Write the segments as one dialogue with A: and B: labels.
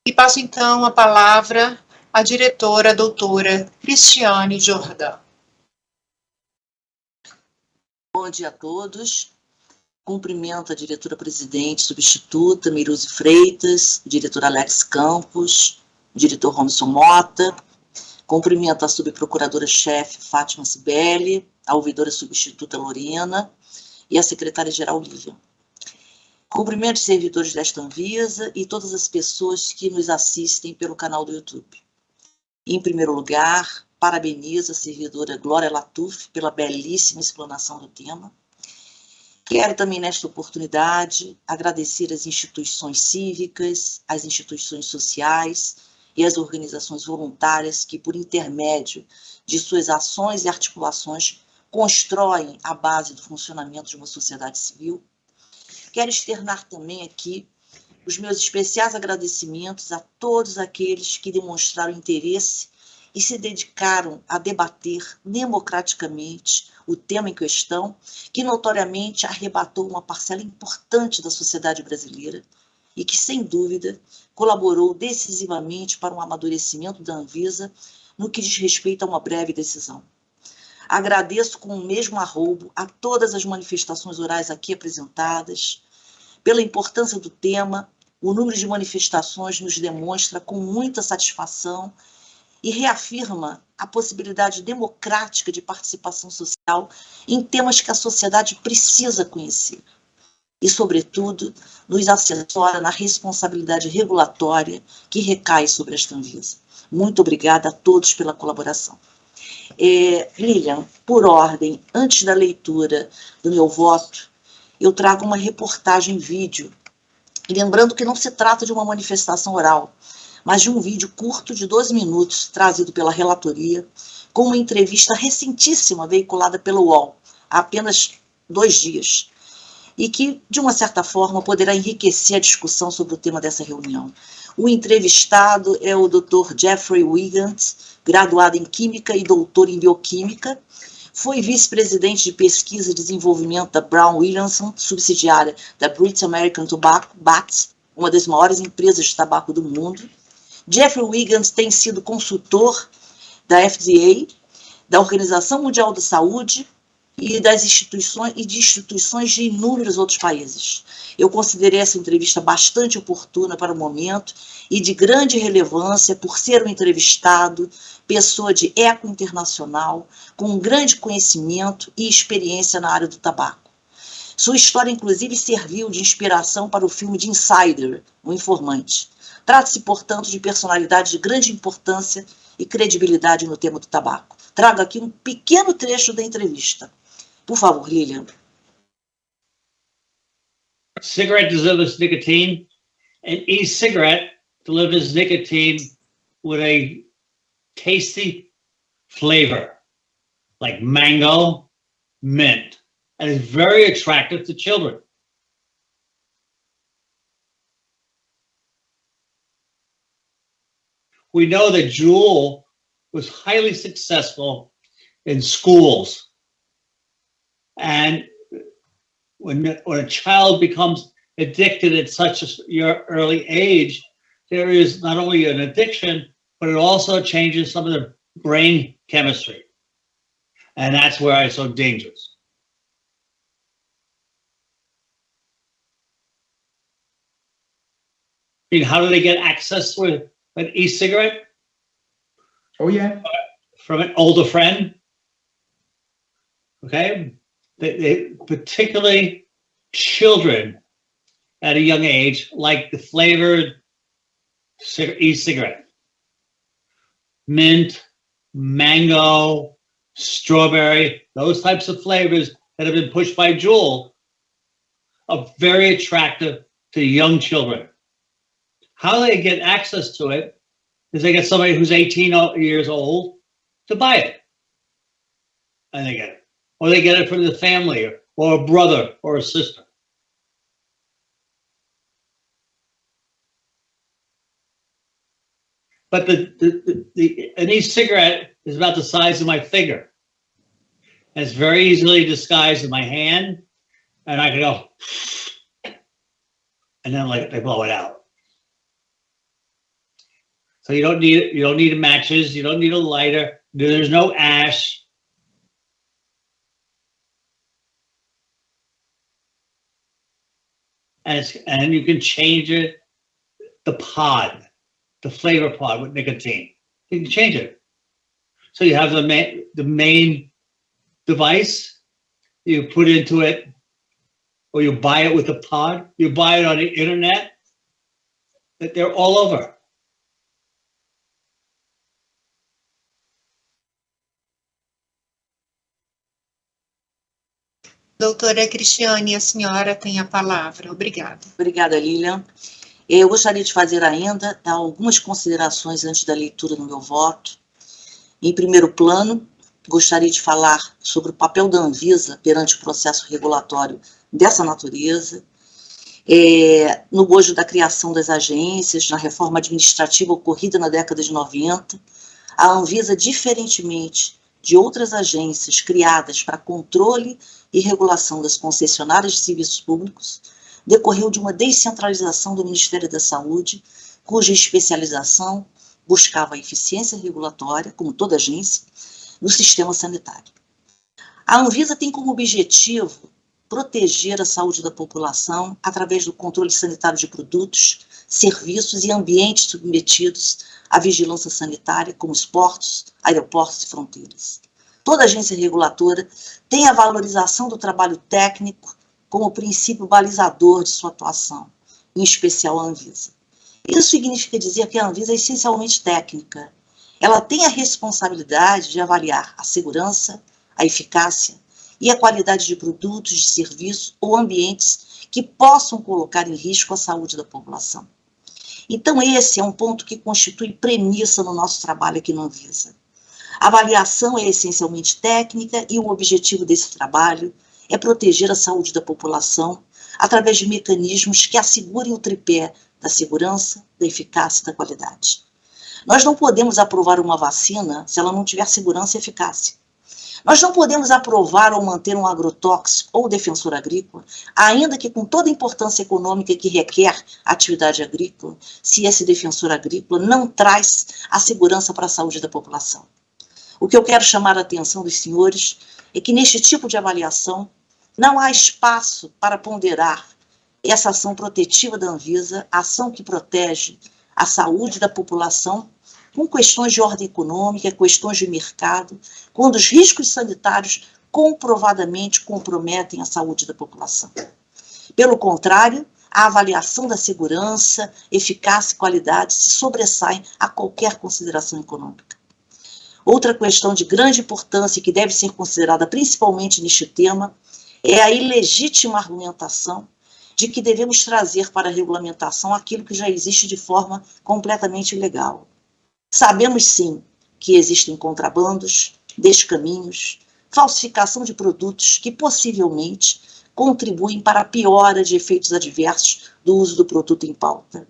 A: E passo então a palavra à diretora, doutora Cristiane Jordan.
B: Bom dia a todos. Cumprimento a diretora-presidente substituta, Meiruse Freitas, o diretor Alex Campos, o diretor Robson Mota. Cumprimento a subprocuradora-chefe Fátima Cibele, a ouvidora substituta Lorena e a secretária-geral Lívia. Cumprimento os servidores desta Anvisa e todas as pessoas que nos assistem pelo canal do YouTube. Em primeiro lugar, parabenizo a servidora Glória Latuf pela belíssima explanação do tema. Quero também, nesta oportunidade, agradecer às instituições cívicas, às instituições sociais e às organizações voluntárias que, por intermédio de suas ações e articulações, constroem a base do funcionamento de uma sociedade civil. Quero externar também aqui os meus especiais agradecimentos a todos aqueles que demonstraram interesse e se dedicaram a debater democraticamente o tema em questão, que notoriamente arrebatou uma parcela importante da sociedade brasileira e que, sem dúvida, colaborou decisivamente para um amadurecimento da Anvisa no que diz respeito a uma breve decisão. Agradeço com o mesmo arrobo a todas as manifestações orais aqui apresentadas. Pela importância do tema, o número de manifestações nos demonstra com muita satisfação e reafirma a possibilidade democrática de participação social em temas que a sociedade precisa conhecer. E, sobretudo, nos assessora na responsabilidade regulatória que recai sobre esta Anvisa. Muito obrigada a todos pela colaboração. Lilian, por ordem, antes da leitura do meu voto, eu trago uma reportagem vídeo, lembrando que não se trata de uma manifestação oral, mas de um vídeo curto de 12 minutos, trazido pela relatoria, com uma entrevista recentíssima veiculada pelo UOL, há apenas 2 dias, e que, de uma certa forma, poderá enriquecer a discussão sobre o tema dessa reunião. O entrevistado é o Dr. Jeffrey Wiggins, graduado em Química e doutor em Bioquímica, foi vice-presidente de pesquisa e desenvolvimento da Brown Williamson, subsidiária da British American Tobacco, BAT, uma das maiores empresas de tabaco do mundo. Jeffrey Wiggins tem sido consultor da FDA, da Organização Mundial da Saúde e de instituições de inúmeros outros países. Eu considerei essa entrevista bastante oportuna para o momento e de grande relevância por ser um entrevistado, pessoa de eco internacional, com um grande conhecimento e experiência na área do tabaco. Sua história, inclusive, serviu de inspiração para o filme de Insider, O Informante. Trata-se, portanto, de personalidade de grande importância e credibilidade no tema do tabaco. Trago aqui um pequeno trecho da entrevista. Por favor, Lilian.
C: Cigarette delivers nicotine, and e-cigarette delivers nicotine with a tasty flavor, like mango, mint, and is very attractive to children. We know that Juul was highly successful in schools. And when a child becomes addicted at such a early age, there is not only an addiction, but it also changes some of the brain chemistry. And that's where it's so dangerous. I mean, how do they get access to an e-cigarette?
D: Oh, yeah.
C: From an older friend. Okay. They particularly children at a young age like the flavored e-cigarette. Mint, mango, strawberry, those types of flavors that have been pushed by Juul are very attractive to young children. How they get access to it is they get somebody who's 18 years old to buy it. And they get it. Or they get it from the family or a brother or a sister. But an e-cigarette is about the size of my finger. And it's very easily disguised in my hand. And I can go, and then they blow it out. So you don't need matches, you don't need a lighter, there's no ash. And you can change it, the pod, the flavor pod with nicotine. You can change it. So you have the main device, you put into it, or you buy it with a pod, you buy it on the internet, that they're all over.
A: Doutora Cristiane, a senhora tem a palavra. Obrigada.
B: Obrigada, Lilian. Eu gostaria de fazer ainda algumas considerações antes da leitura do meu voto. Em primeiro plano, gostaria de falar sobre o papel da Anvisa perante o processo regulatório dessa natureza, no bojo da criação das agências, na reforma administrativa ocorrida na década de 90, a Anvisa, diferentemente de outras agências criadas para controle e regulação das concessionárias de serviços públicos, decorreu de uma descentralização do Ministério da Saúde, cuja especialização buscava a eficiência regulatória, como toda agência, no sistema sanitário. A Anvisa tem como objetivo proteger a saúde da população através do controle sanitário de produtos, serviços e ambientes submetidos à vigilância sanitária, como os portos, aeroportos e fronteiras. Toda agência reguladora tem a valorização do trabalho técnico como princípio balizador de sua atuação, em especial a Anvisa. Isso significa dizer que a Anvisa é essencialmente técnica. Ela tem a responsabilidade de avaliar a segurança, a eficácia e a qualidade de produtos, de serviços ou ambientes que possam colocar em risco a saúde da população. Então, esse é um ponto que constitui premissa no nosso trabalho aqui na Anvisa. A avaliação é essencialmente técnica e o objetivo desse trabalho é proteger a saúde da população através de mecanismos que assegurem o tripé da segurança, da eficácia e da qualidade. Nós não podemos aprovar uma vacina se ela não tiver segurança e eficácia. Nós não podemos aprovar ou manter um agrotóxico ou defensor agrícola, ainda que com toda a importância econômica que requer a atividade agrícola, se esse defensor agrícola não traz a segurança para a saúde da população. O que eu quero chamar a atenção dos senhores é que neste tipo de avaliação não há espaço para ponderar essa ação protetiva da Anvisa, a ação que protege a saúde da população, com questões de ordem econômica, questões de mercado, quando os riscos sanitários comprovadamente comprometem a saúde da população. Pelo contrário, a avaliação da segurança, eficácia e qualidade se sobressaem a qualquer consideração econômica. Outra questão de grande importância e que deve ser considerada principalmente neste tema é a ilegítima argumentação de que devemos trazer para a regulamentação aquilo que já existe de forma completamente ilegal. Sabemos, sim, que existem contrabandos, descaminhos, falsificação de produtos que possivelmente contribuem para a piora de efeitos adversos do uso do produto em pauta.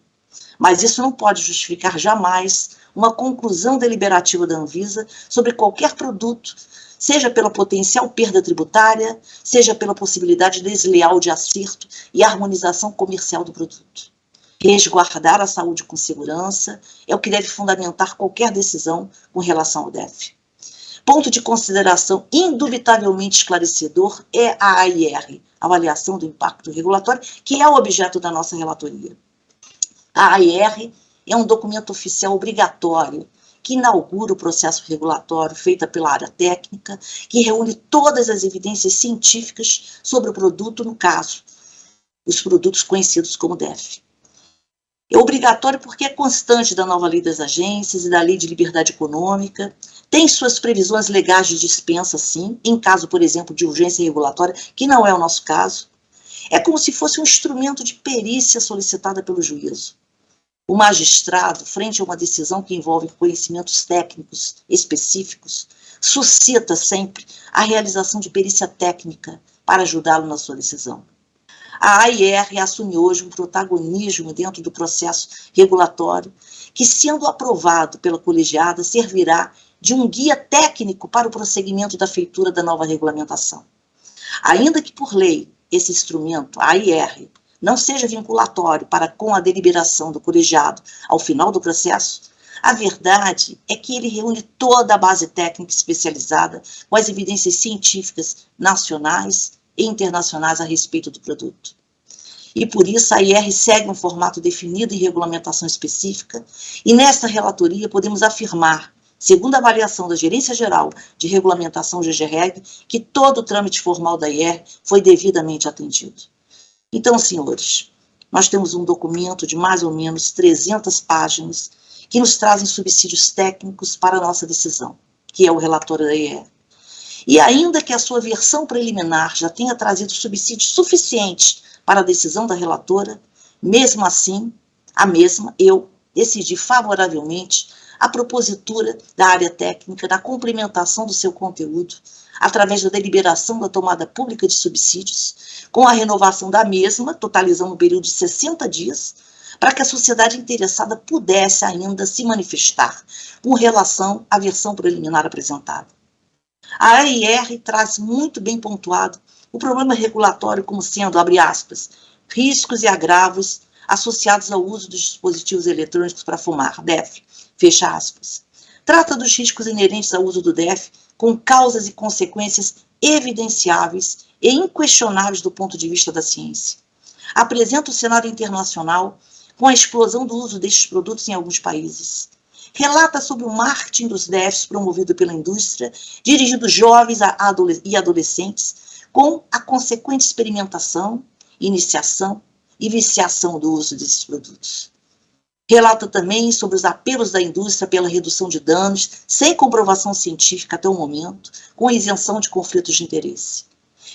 B: Mas isso não pode justificar jamais uma conclusão deliberativa da Anvisa sobre qualquer produto, seja pela potencial perda tributária, seja pela possibilidade desleal de acerto e harmonização comercial do produto. Resguardar a saúde com segurança é o que deve fundamentar qualquer decisão com relação ao DEF. Ponto de consideração indubitavelmente esclarecedor é a AIR, Avaliação do Impacto Regulatório, que é o objeto da nossa relatoria. A AIR é um documento oficial obrigatório que inaugura o processo regulatório feito pela área técnica, que reúne todas as evidências científicas sobre o produto, no caso, os produtos conhecidos como DEF. É obrigatório porque é constante da nova lei das agências e da lei de liberdade econômica, tem suas previsões legais de dispensa, sim, em caso, por exemplo, de urgência regulatória, que não é o nosso caso. É como se fosse um instrumento de perícia solicitada pelo juízo. O magistrado, frente a uma decisão que envolve conhecimentos técnicos específicos, suscita sempre a realização de perícia técnica para ajudá-lo na sua decisão. A AIR assume hoje um protagonismo dentro do processo regulatório que, sendo aprovado pela colegiada, servirá de um guia técnico para o prosseguimento da feitura da nova regulamentação. Ainda que por lei esse instrumento, a AIR, não seja vinculatório para com a deliberação do colegiado ao final do processo, A verdade é que ele reúne toda a base técnica especializada com as evidências científicas nacionais e internacionais a respeito do produto. E por isso a IR segue um formato definido em regulamentação específica, e nesta relatoria podemos afirmar, segundo a avaliação da Gerência Geral de Regulamentação GGREG, que todo o trâmite formal da IR foi devidamente atendido. Então, senhores, nós temos um documento de mais ou menos 300 páginas que nos trazem subsídios técnicos para a nossa decisão, que é o relatório da IR. E ainda que a sua versão preliminar já tenha trazido subsídios suficientes para a decisão da relatora, mesmo assim, eu decidi favoravelmente a propositura da área técnica na complementação do seu conteúdo, através da deliberação da tomada pública de subsídios, com a renovação da mesma, totalizando um período de 60 dias, para que a sociedade interessada pudesse ainda se manifestar com relação à versão preliminar apresentada. A AIR traz muito bem pontuado o problema regulatório como sendo, abre aspas, riscos e agravos associados ao uso dos dispositivos eletrônicos para fumar, DEF, fecha aspas. Trata dos riscos inerentes ao uso do DEF com causas e consequências evidenciáveis e inquestionáveis do ponto de vista da ciência. Apresenta o cenário internacional com a explosão do uso destes produtos em alguns países. Relata sobre o marketing dos DEFs promovido pela indústria, dirigido jovens e adolescentes, com a consequente experimentação, iniciação e viciação do uso desses produtos. Relata também sobre os apelos da indústria pela redução de danos, sem comprovação científica até o momento, com isenção de conflitos de interesse.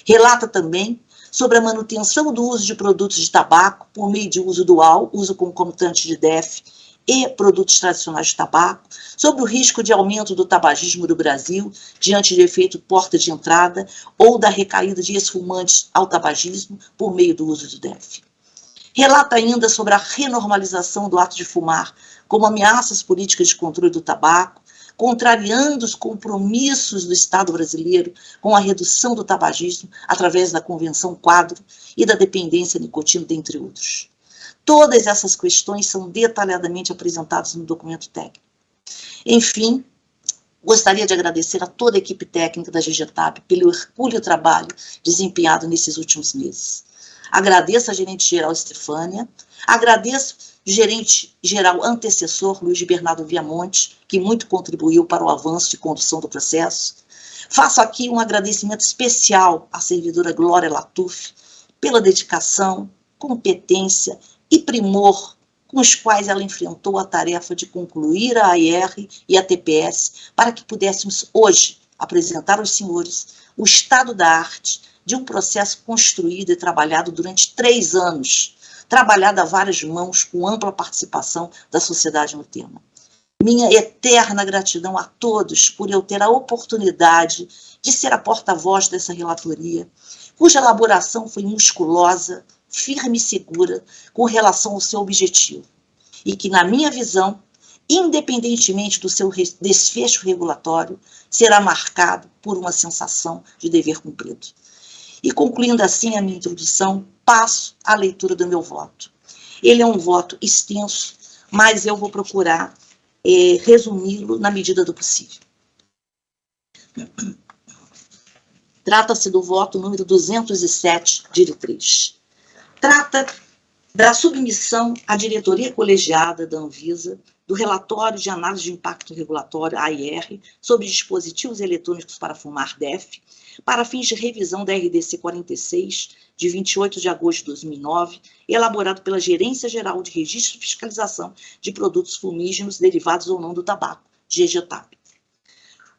B: Relata também sobre a manutenção do uso de produtos de tabaco por meio de uso dual, uso concomitante de DEF e produtos tradicionais de tabaco, sobre o risco de aumento do tabagismo no Brasil, diante de efeito porta de entrada, ou da recaída de ex-fumantes ao tabagismo por meio do uso do DEF. Relata ainda sobre a renormalização do ato de fumar como ameaças políticas de controle do tabaco, contrariando os compromissos do Estado brasileiro com a redução do tabagismo através da Convenção Quadro e da dependência nicotina, dentre outros. Todas essas questões são detalhadamente apresentadas no documento técnico. Enfim, gostaria de agradecer a toda a equipe técnica da GGTAP pelo hercúleo trabalho desempenhado nesses últimos meses. Agradeço a gerente-geral Estefânia, agradeço o gerente-geral antecessor, Luiz Bernardo Viamonte, que muito contribuiu para o avanço de condução do processo. Faço aqui um agradecimento especial à servidora Glória Latuf pela dedicação, competência e primor com os quais ela enfrentou a tarefa de concluir a AIR e a TPS para que pudéssemos hoje apresentar aos senhores o estado da arte de um processo construído e trabalhado durante 3 anos, trabalhado a várias mãos com ampla participação da sociedade no tema. Minha eterna gratidão a todos por eu ter a oportunidade de ser a porta-voz dessa relatoria, cuja elaboração foi musculosa, firme e segura com relação ao seu objetivo, e que, na minha visão, independentemente do seu desfecho regulatório, será marcado por uma sensação de dever cumprido. E concluindo assim a minha introdução, passo à leitura do meu voto. Ele é um voto extenso, mas eu vou procurar resumi-lo na medida do possível. Trata-se do voto número 207, diretriz. Trata da submissão à diretoria colegiada da Anvisa do relatório de análise de impacto regulatório, AIR, sobre dispositivos eletrônicos para fumar, DEF, para fins de revisão da RDC 46, de 28 de agosto de 2009, elaborado pela Gerência Geral de Registro e Fiscalização de Produtos Fumígenos derivados ou não do tabaco, GGTAP.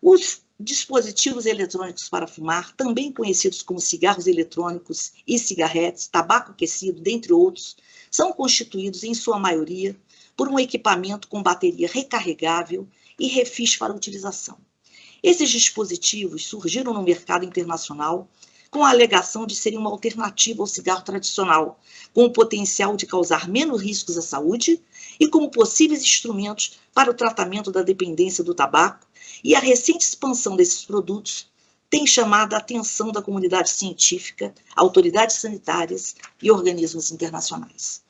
B: Os dispositivos eletrônicos para fumar, também conhecidos como cigarros eletrônicos e cigarretes, tabaco aquecido, dentre outros, são constituídos, em sua maioria, por um equipamento com bateria recarregável e refis para utilização. Esses dispositivos surgiram no mercado internacional com a alegação de serem uma alternativa ao cigarro tradicional, com o potencial de causar menos riscos à saúde e como possíveis instrumentos para o tratamento da dependência do tabaco, e a recente expansão desses produtos tem chamado a atenção da comunidade científica, autoridades sanitárias e organismos internacionais.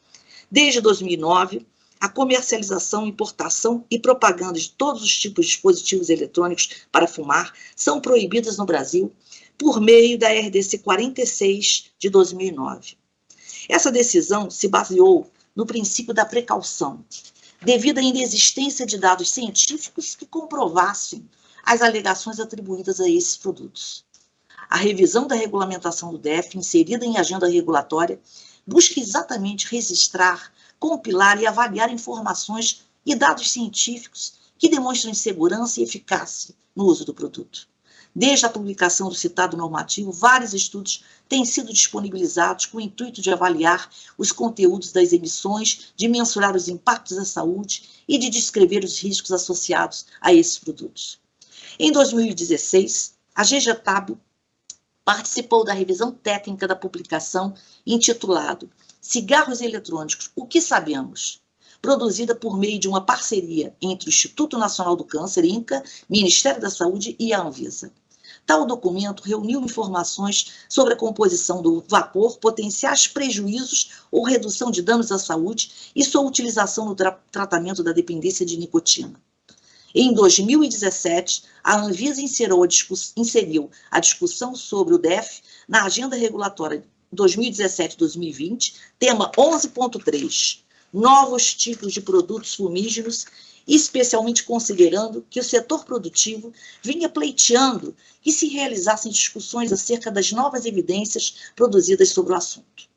B: Desde 2009, a comercialização, importação e propaganda de todos os tipos de dispositivos eletrônicos para fumar são proibidas no Brasil por meio da RDC 46 de 2009. Essa decisão se baseou no princípio da precaução, devido à inexistência de dados científicos que comprovassem as alegações atribuídas a esses produtos. A revisão da regulamentação do DEF, inserida em agenda regulatória, busca exatamente registrar, compilar e avaliar informações e dados científicos que demonstram segurança e eficácia no uso do produto. Desde a publicação do citado normativo, vários estudos têm sido disponibilizados com o intuito de avaliar os conteúdos das emissões, de mensurar os impactos à saúde e de descrever os riscos associados a esses produtos. Em 2016, a GGTAB participou da revisão técnica da publicação intitulado Cigarros Eletrônicos, o que sabemos?, produzida por meio de uma parceria entre o Instituto Nacional do Câncer, INCA, Ministério da Saúde e a Anvisa. Tal documento reuniu informações sobre a composição do vapor, potenciais prejuízos ou redução de danos à saúde e sua utilização no tratamento da dependência de nicotina. Em 2017, a Anvisa inseriu a discussão sobre o DEF na Agenda Regulatória 2017-2020, tema 11.3, novos tipos de produtos fumígenos, especialmente considerando que o setor produtivo vinha pleiteando que se realizassem discussões acerca das novas evidências produzidas sobre o assunto.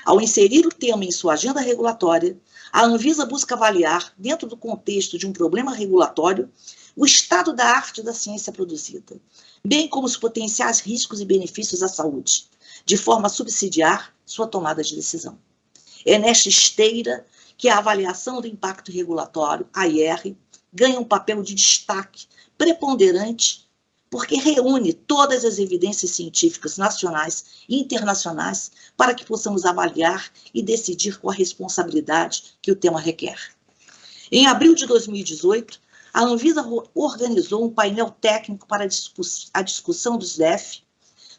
B: Ao inserir o tema em sua agenda regulatória, a Anvisa busca avaliar, dentro do contexto de um problema regulatório, o estado da arte da ciência produzida, bem como os potenciais riscos e benefícios à saúde, de forma a subsidiar sua tomada de decisão. É nesta esteira que a avaliação do impacto regulatório, a IR, ganha um papel de destaque preponderante, porque reúne todas as evidências científicas nacionais e internacionais para que possamos avaliar e decidir com a responsabilidade que o tema requer. Em abril de 2018, a Anvisa organizou um painel técnico para a discussão dos DEF.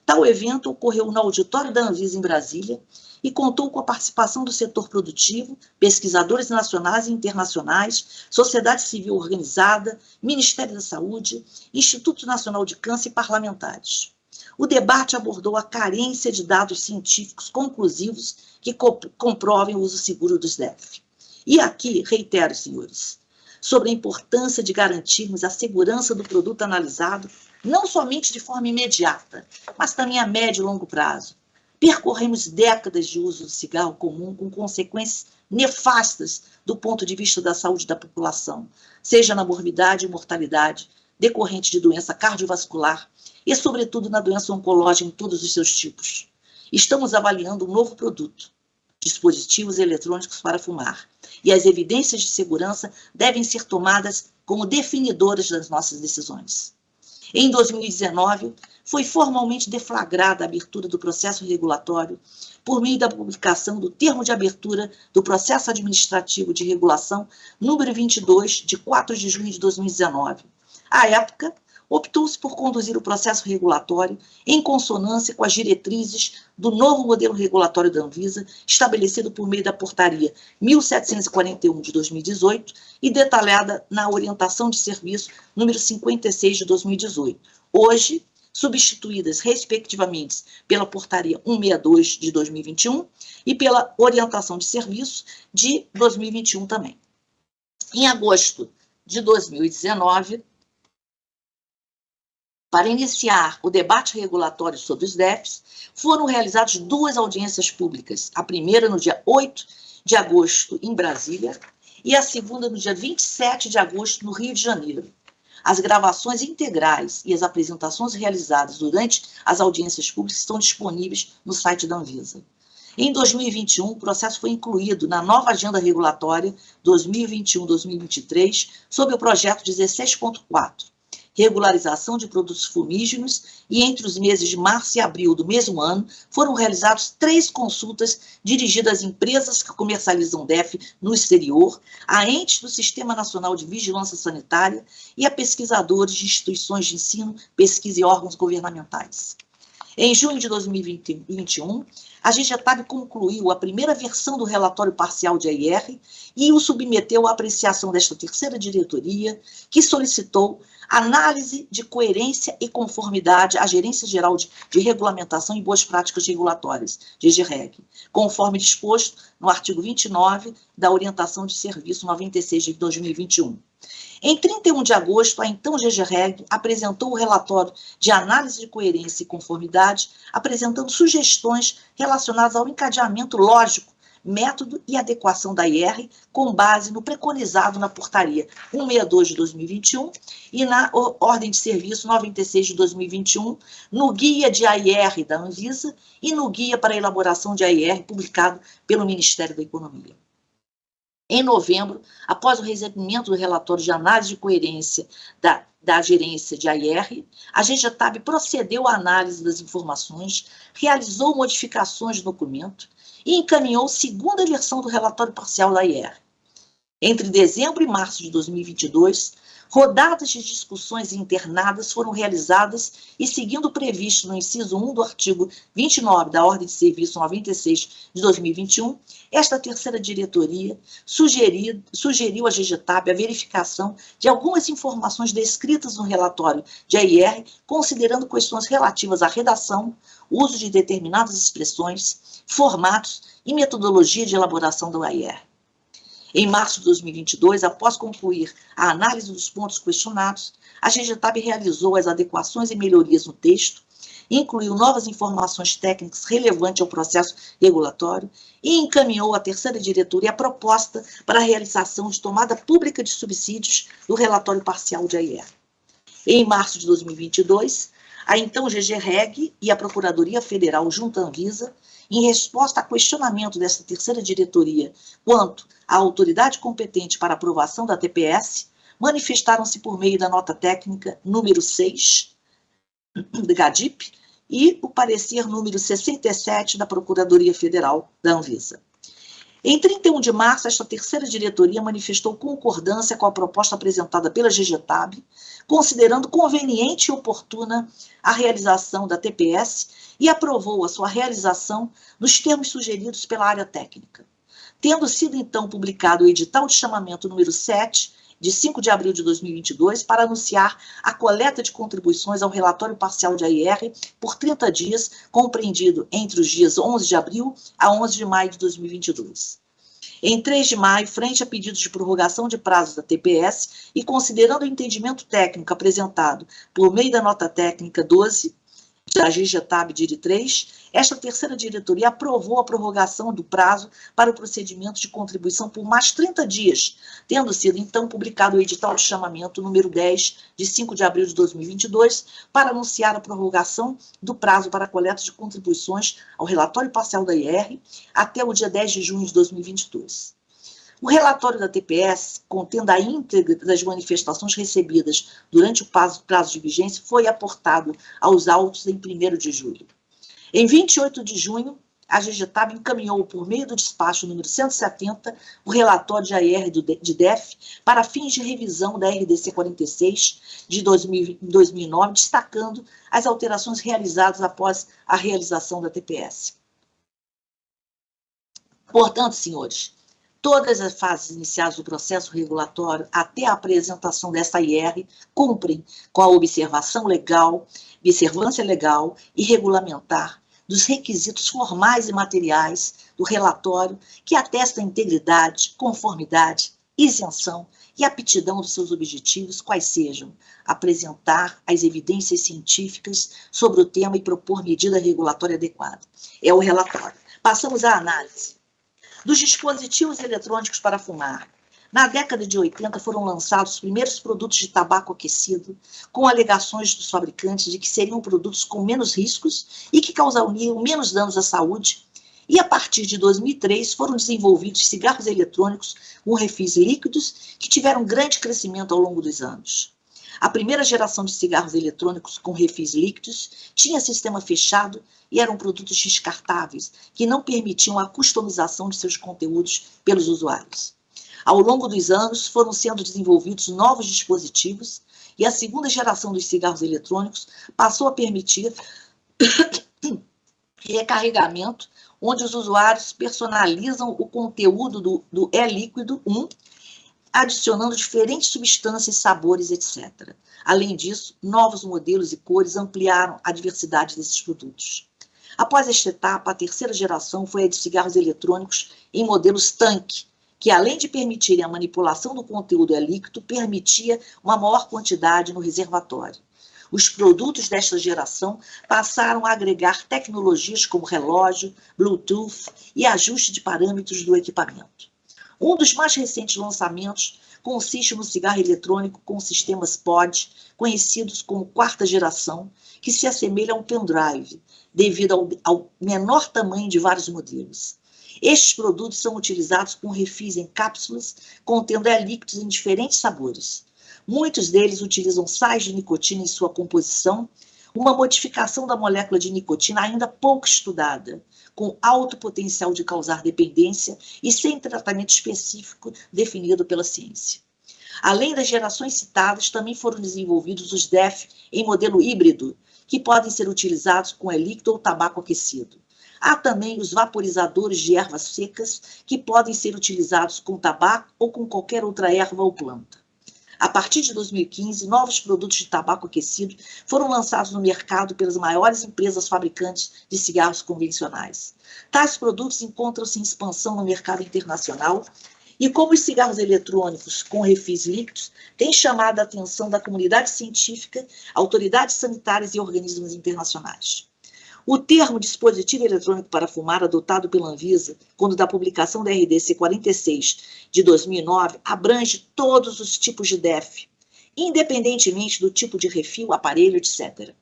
B: Tal evento ocorreu no auditório da Anvisa em Brasília e contou com a participação do setor produtivo, pesquisadores nacionais e internacionais, sociedade civil organizada, Ministério da Saúde, Instituto Nacional de Câncer e parlamentares. O debate abordou a carência de dados científicos conclusivos que comprovem o uso seguro dos DEF. E aqui, reitero, senhores, sobre a importância de garantirmos a segurança do produto analisado, não somente de forma imediata, mas também a médio e longo prazo. Percorremos décadas de uso do cigarro comum com consequências nefastas do ponto de vista da saúde da população, seja na morbidade e mortalidade decorrente de doença cardiovascular e, sobretudo, na doença oncológica em todos os seus tipos. Estamos avaliando um novo produto, dispositivos eletrônicos para fumar, e as evidências de segurança devem ser tomadas como definidoras das nossas decisões. Em 2019, foi formalmente deflagrada a abertura do processo regulatório por meio da publicação do termo de abertura do processo administrativo de regulação número 22, de 4 de junho de 2019. À época, optou-se por conduzir o processo regulatório em consonância com as diretrizes do novo modelo regulatório da Anvisa, estabelecido por meio da portaria 1741 de 2018 e detalhada na orientação de serviço número 56 de 2018. Hoje, substituídas, respectivamente, pela portaria 162 de 2021 e pela orientação de serviço de 2021 também. Em agosto de 2019, para iniciar o debate regulatório sobre os DEFs, foram realizadas 2 audiências públicas, a primeira no dia 8 de agosto em Brasília e a segunda no dia 27 de agosto no Rio de Janeiro. As gravações integrais e as apresentações realizadas durante as audiências públicas estão disponíveis no site da Anvisa. Em 2021, o processo foi incluído na nova Agenda Regulatória 2021-2023 sob o projeto 16.4, regularização de produtos fumígenos, e entre os meses de março e abril do mesmo ano foram realizadas 3 consultas dirigidas às empresas que comercializam DEF no exterior, a entes do Sistema Nacional de Vigilância Sanitária e a pesquisadores de instituições de ensino, pesquisa e órgãos governamentais. Em junho de 2021, a GGTAB concluiu a primeira versão do relatório parcial de AIR e o submeteu à apreciação desta terceira diretoria, que solicitou análise de coerência e conformidade à Gerência Geral de Regulamentação e Boas Práticas Regulatórias, GGREG, conforme disposto no artigo 29 da Orientação de Serviço 96 de 2021. Em 31 de agosto, a então GGREG apresentou o relatório de análise de coerência e conformidade, apresentando sugestões relacionadas ao encadeamento lógico, método e adequação da IR, com base no preconizado na portaria 162 de 2021 e na ordem de serviço 96 de 2021, no guia de AIR da Anvisa e no guia para a elaboração de AIR publicado pelo Ministério da Economia. Em novembro, após o recebimento do relatório de análise de coerência da gerência de AIR, a GGTAB procedeu à análise das informações, realizou modificações do documento e encaminhou segunda versão do relatório parcial da AIR. Entre dezembro e março de 2022, rodadas de discussões internadas foram realizadas e, seguindo o previsto no inciso 1 do artigo 29 da Ordem de Serviço 96 de 2021, esta terceira diretoria sugeriu à GGTAB a verificação de algumas informações descritas no relatório de AIR, considerando questões relativas à redação, uso de determinadas expressões, formatos e metodologia de elaboração do AIR. Em março de 2022, após concluir a análise dos pontos questionados, a GGTAB realizou as adequações e melhorias no texto, incluiu novas informações técnicas relevantes ao processo regulatório e encaminhou à terceira diretoria a proposta para a realização de tomada pública de subsídios do relatório parcial de AIR. Em março de 2022, a então GGREG e a Procuradoria Federal junto à Anvisa, em resposta a questionamento desta terceira diretoria quanto à autoridade competente para aprovação da TPS, manifestaram-se por meio da nota técnica número 6 da GADIP e o parecer número 67 da Procuradoria Federal da Anvisa. Em 31 de março, esta terceira diretoria manifestou concordância com a proposta apresentada pela GGTAB, considerando conveniente e oportuna a realização da TPS e aprovou a sua realização nos termos sugeridos pela área técnica. Tendo sido, então, publicado o edital de chamamento número 7, de 5 de abril de 2022, para anunciar a coleta de contribuições ao relatório parcial de AIR por 30 dias, compreendido entre os dias 11 de abril a 11 de maio de 2022. Em 3 de maio, frente a pedidos de prorrogação de prazos da TPS e considerando o entendimento técnico apresentado por meio da nota técnica 12, da GGTAB DIRI 3, esta terceira diretoria aprovou a prorrogação do prazo para o procedimento de contribuição por mais 30 dias, tendo sido então publicado o edital de chamamento número 10, de 5 de abril de 2022, para anunciar a prorrogação do prazo para a coleta de contribuições ao relatório parcial da IR até o dia 10 de junho de 2022. O relatório da TPS, contendo a íntegra das manifestações recebidas durante o prazo de vigência, foi aportado aos autos em 1º de julho. Em 28 de junho, a GGTAB encaminhou por meio do despacho número 170 o relatório de AIR de DEF para fins de revisão da RDC 46 de 2009, destacando as alterações realizadas após a realização da TPS. Portanto, senhores, todas as fases iniciais do processo regulatório até a apresentação dessa IR cumprem com a observância legal e regulamentar dos requisitos formais e materiais do relatório que atestam a integridade, conformidade, isenção e aptidão dos seus objetivos, quais sejam apresentar as evidências científicas sobre o tema e propor medida regulatória adequada. É o relatório. Passamos à análise dos dispositivos eletrônicos para fumar. Na década de 80 foram lançados os primeiros produtos de tabaco aquecido, com alegações dos fabricantes de que seriam produtos com menos riscos e que causariam menos danos à saúde. E a partir de 2003 foram desenvolvidos cigarros eletrônicos com refis líquidos que tiveram grande crescimento ao longo dos anos. A primeira geração de cigarros eletrônicos com refis líquidos tinha sistema fechado e eram produtos descartáveis, que não permitiam a customização de seus conteúdos pelos usuários. Ao longo dos anos, foram sendo desenvolvidos novos dispositivos e a segunda geração dos cigarros eletrônicos passou a permitir recarregamento, onde os usuários personalizam o conteúdo do e-líquido 1, adicionando diferentes substâncias, sabores, etc. Além disso, novos modelos e cores ampliaram a diversidade desses produtos. Após esta etapa, a terceira geração foi a de cigarros eletrônicos em modelos tanque, que além de permitirem a manipulação do conteúdo e-líquido, permitia uma maior quantidade no reservatório. Os produtos desta geração passaram a agregar tecnologias como relógio, Bluetooth e ajuste de parâmetros do equipamento. Um dos mais recentes lançamentos consiste no cigarro eletrônico com sistemas pod, conhecidos como quarta geração, que se assemelha a um pendrive, devido ao menor tamanho de vários modelos. Estes produtos são utilizados com refis em cápsulas, contendo líquidos em diferentes sabores. Muitos deles utilizam sais de nicotina em sua composição, uma modificação da molécula de nicotina ainda pouco estudada, com alto potencial de causar dependência e sem tratamento específico definido pela ciência. Além das gerações citadas, também foram desenvolvidos os DEF em modelo híbrido, que podem ser utilizados com e-líquido ou tabaco aquecido. Há também os vaporizadores de ervas secas, que podem ser utilizados com tabaco ou com qualquer outra erva ou planta. A partir de 2015, novos produtos de tabaco aquecido foram lançados no mercado pelas maiores empresas fabricantes de cigarros convencionais. Tais produtos encontram-se em expansão no mercado internacional e, como os cigarros eletrônicos com refis líquidos, têm chamado a atenção da comunidade científica, autoridades sanitárias e organismos internacionais. O termo dispositivo eletrônico para fumar, adotado pela Anvisa, quando da publicação da RDC 46 de 2009, abrange todos os tipos de DEF, independentemente do tipo de refil, aparelho, etc.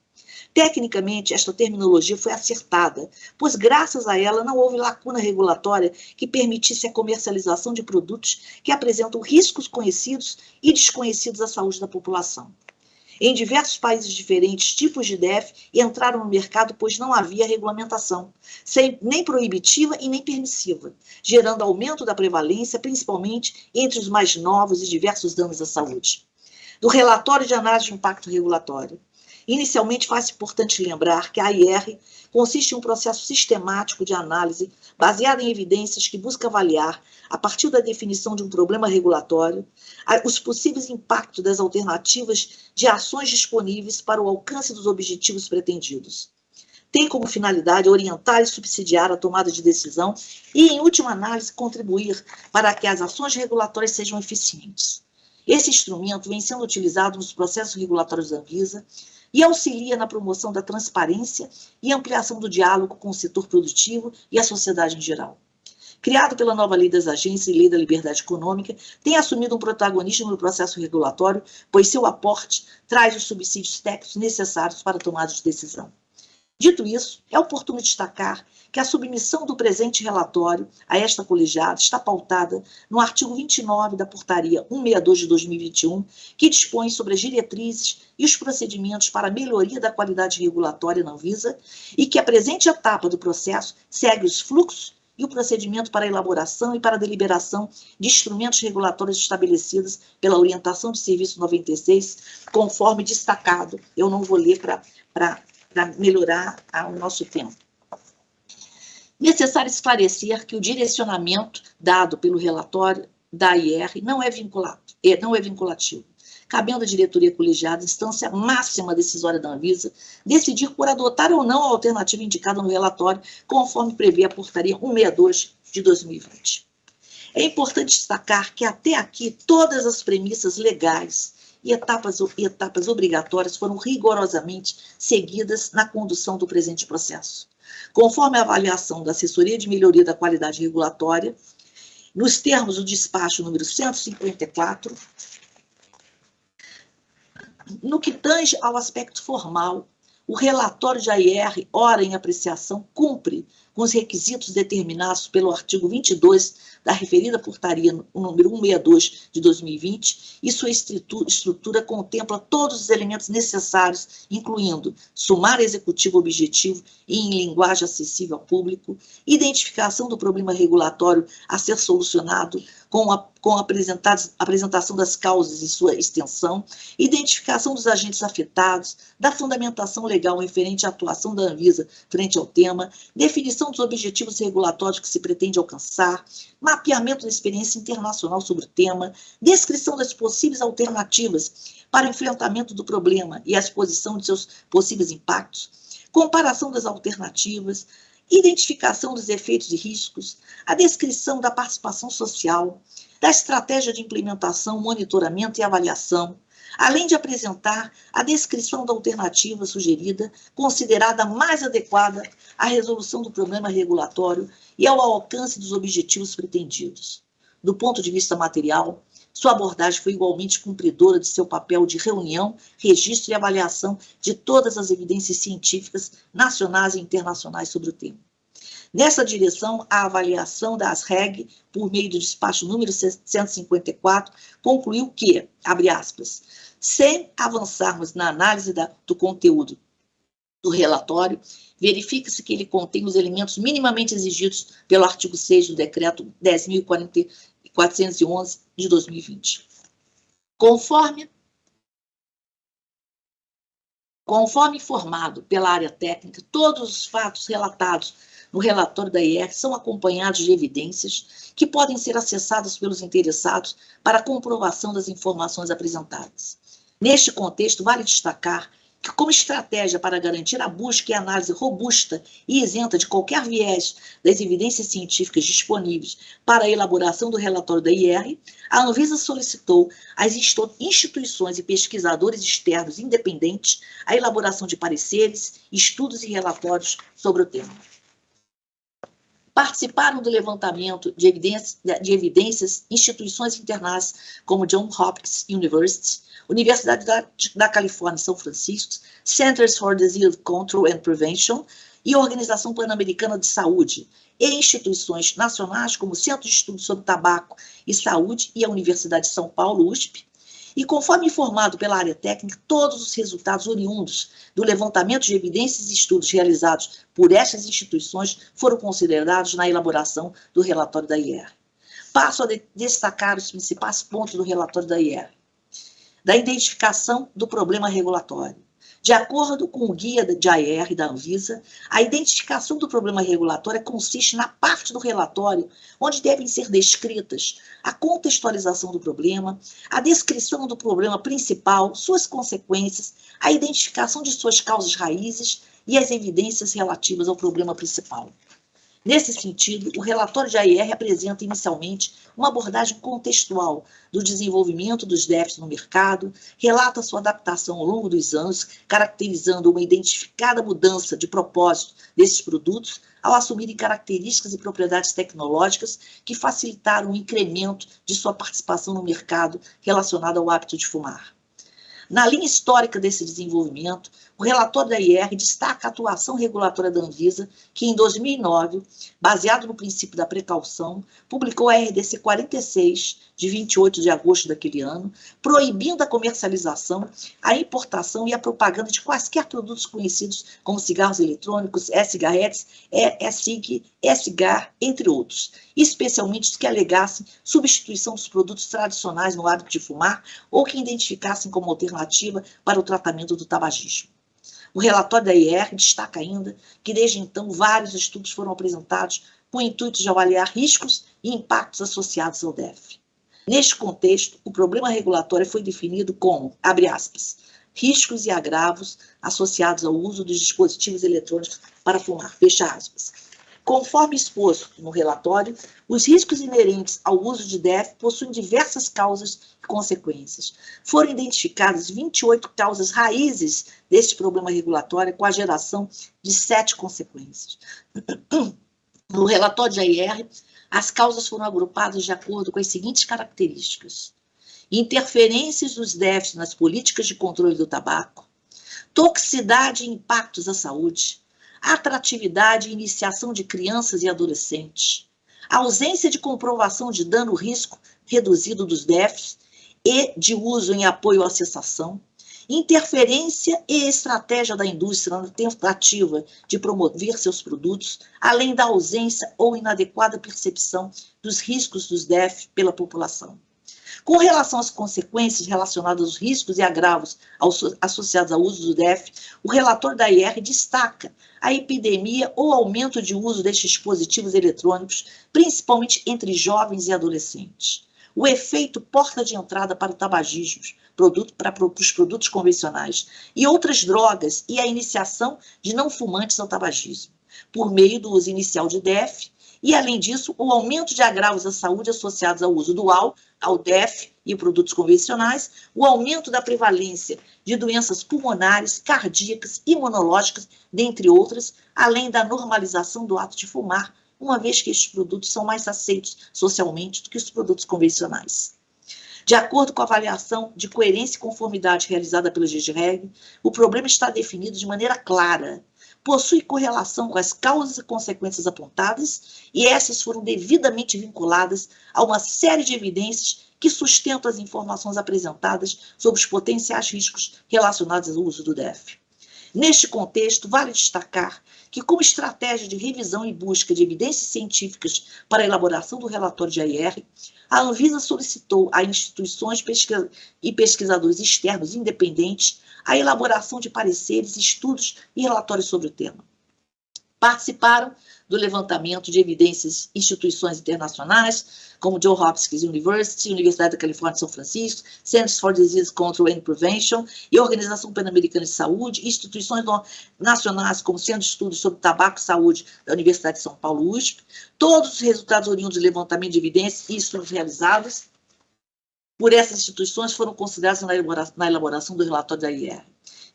B: Tecnicamente, esta terminologia foi acertada, pois graças a ela não houve lacuna regulatória que permitisse a comercialização de produtos que apresentam riscos conhecidos e desconhecidos à saúde da população. Em diversos países diferentes, tipos de DEF entraram no mercado pois não havia regulamentação, nem proibitiva e nem permissiva, gerando aumento da prevalência, principalmente entre os mais novos e diversos danos à saúde. Do relatório de análise de impacto regulatório. Inicialmente, faz importante lembrar que a AIR consiste em um processo sistemático de análise baseado em evidências que busca avaliar, a partir da definição de um problema regulatório, os possíveis impactos das alternativas de ações disponíveis para o alcance dos objetivos pretendidos. Tem como finalidade orientar e subsidiar a tomada de decisão e, em última análise, contribuir para que as ações regulatórias sejam eficientes. Esse instrumento vem sendo utilizado nos processos regulatórios da Anvisa e auxilia na promoção da transparência e ampliação do diálogo com o setor produtivo e a sociedade em geral. Criado pela nova Lei das Agências e Lei da Liberdade Econômica, tem assumido um protagonismo no processo regulatório, pois seu aporte traz os subsídios técnicos necessários para a tomada de decisão. Dito isso, é oportuno destacar que a submissão do presente relatório a esta colegiada está pautada no artigo 29 da Portaria 162 de 2021, que dispõe sobre as diretrizes e os procedimentos para a melhoria da qualidade regulatória na Anvisa e que a presente etapa do processo segue os fluxos e o procedimento para a elaboração e para a deliberação de instrumentos regulatórios estabelecidos pela Orientação de Serviço 96, conforme destacado. Eu não vou ler para melhorar o nosso tempo. Necessário esclarecer que o direcionamento dado pelo relatório da AIR não é vinculativo, cabendo à diretoria colegiada, instância máxima decisória da Anvisa, decidir por adotar ou não a alternativa indicada no relatório, conforme prevê a Portaria 162 de 2020. É importante destacar que até aqui todas as premissas legais e etapas obrigatórias foram rigorosamente seguidas na condução do presente processo. Conforme a avaliação da Assessoria de Melhoria da Qualidade Regulatória, nos termos do despacho número 154, no que tange ao aspecto formal, o relatório de AIR, ora em apreciação, cumpre com os requisitos determinados pelo artigo 22 da referida portaria número 162 de 2020, e sua estrutura contempla todos os elementos necessários, incluindo sumário executivo objetivo e em linguagem acessível ao público, identificação do problema regulatório a ser solucionado com a apresentação das causas e sua extensão, identificação dos agentes afetados, da fundamentação legal referente à atuação da Anvisa frente ao tema, definição dos objetivos regulatórios que se pretende alcançar, mapeamento da experiência internacional sobre o tema, descrição das possíveis alternativas para o enfrentamento do problema e a exposição de seus possíveis impactos, comparação das alternativas, identificação dos efeitos e riscos, a descrição da participação social, da estratégia de implementação, monitoramento e avaliação, além de apresentar a descrição da alternativa sugerida, considerada mais adequada à resolução do problema regulatório e ao alcance dos objetivos pretendidos. Do ponto de vista material, sua abordagem foi igualmente cumpridora de seu papel de reunião, registro e avaliação de todas as evidências científicas nacionais e internacionais sobre o tema. Nessa direção, a avaliação das REG, por meio do despacho número 154, concluiu que, abre aspas, sem avançarmos na análise do conteúdo do relatório, verifica-se que ele contém os elementos minimamente exigidos pelo artigo 6 do Decreto 10.411 de 2020. Conforme informado pela área técnica, todos os fatos relatados no relatório da IR são acompanhados de evidências que podem ser acessadas pelos interessados para a comprovação das informações apresentadas. Neste contexto, vale destacar que, como estratégia para garantir a busca e análise robusta e isenta de qualquer viés das evidências científicas disponíveis para a elaboração do relatório da IR, a Anvisa solicitou às instituições e pesquisadores externos independentes a elaboração de pareceres, estudos e relatórios sobre o tema. Participaram do levantamento de evidências instituições internacionais como Johns Hopkins University, Universidade da Califórnia, São Francisco, Centers for Disease Control and Prevention e Organização Pan-Americana de Saúde, e instituições nacionais como o Centro de Estudos sobre Tabaco e Saúde e a Universidade de São Paulo, USP. E conforme informado pela área técnica, todos os resultados oriundos do levantamento de evidências e estudos realizados por estas instituições foram considerados na elaboração do relatório da IR. Passo a destacar os principais pontos do relatório da IR. Da identificação do problema regulatório. De acordo com o guia de IR da Anvisa, a identificação do problema regulatório consiste na parte do relatório onde devem ser descritas a contextualização do problema, a descrição do problema principal, suas consequências, a identificação de suas causas raízes e as evidências relativas ao problema principal. Nesse sentido, o relatório de AIR apresenta inicialmente uma abordagem contextual do desenvolvimento dos déficits no mercado, relata sua adaptação ao longo dos anos, caracterizando uma identificada mudança de propósito desses produtos ao assumirem características e propriedades tecnológicas que facilitaram o incremento de sua participação no mercado relacionado ao hábito de fumar. Na linha histórica desse desenvolvimento, o relatório da IR destaca a atuação regulatória da Anvisa, que em 2009, baseado no princípio da precaução, publicou a RDC 46, de 28 de agosto daquele ano, proibindo a comercialização, a importação e a propaganda de quaisquer produtos conhecidos como cigarros eletrônicos, e-cigarettes, e-cig, e-cigar, entre outros, especialmente os que alegassem substituição dos produtos tradicionais no hábito de fumar ou que identificassem como alternativa para o tratamento do tabagismo. O relatório da IR destaca ainda que, desde então, vários estudos foram apresentados com o intuito de avaliar riscos e impactos associados ao DEF. Neste contexto, o problema regulatório foi definido como, abre aspas, riscos e agravos associados ao uso dos dispositivos eletrônicos para fumar, fecha aspas. Conforme exposto no relatório, os riscos inerentes ao uso de DEF possuem diversas causas e consequências. Foram identificadas 28 causas raízes deste problema regulatório, com a geração de 7 consequências. No relatório da IR, as causas foram agrupadas de acordo com as seguintes características: interferências dos DEFs nas políticas de controle do tabaco, toxicidade e impactos à saúde, atratividade e iniciação de crianças e adolescentes, a ausência de comprovação de dano-risco reduzido dos DEFs e de uso em apoio à cessação, interferência e estratégia da indústria na tentativa de promover seus produtos, além da ausência ou inadequada percepção dos riscos dos DEF pela população. Com relação às consequências relacionadas aos riscos e agravos associados ao uso do DEF, o relator da IR destaca a epidemia ou aumento de uso destes dispositivos eletrônicos, principalmente entre jovens e adolescentes. O efeito porta de entrada para o tabagismo, para os produtos convencionais e outras drogas e a iniciação de não fumantes ao tabagismo, por meio do uso inicial de DEF, e, além disso, o aumento de agravos à saúde associados ao uso dual, ao DEF e produtos convencionais, o aumento da prevalência de doenças pulmonares, cardíacas, imunológicas, dentre outras, além da normalização do ato de fumar, uma vez que estes produtos são mais aceitos socialmente do que os produtos convencionais. De acordo com a avaliação de coerência e conformidade realizada pela GGREG, o problema está definido de maneira clara, possui correlação com as causas e consequências apontadas, e essas foram devidamente vinculadas a uma série de evidências que sustentam as informações apresentadas sobre os potenciais riscos relacionados ao uso do DEF. Neste contexto, vale destacar que, como estratégia de revisão e busca de evidências científicas para a elaboração do relatório de AIR, a Anvisa solicitou a instituições e pesquisadores externos independentes a elaboração de pareceres, estudos e relatórios sobre o tema. Participaram do levantamento de evidências instituições internacionais, como Johns Hopkins University, Universidade da Califórnia de São Francisco, Centers for Disease Control and Prevention e Organização Pan-Americana de Saúde, instituições nacionais como Centro de Estudos sobre Tabaco e Saúde da Universidade de São Paulo, USP, todos os resultados oriundos de levantamento de evidências e estudos realizados por essas instituições foram considerados na elaboração do relatório da IR.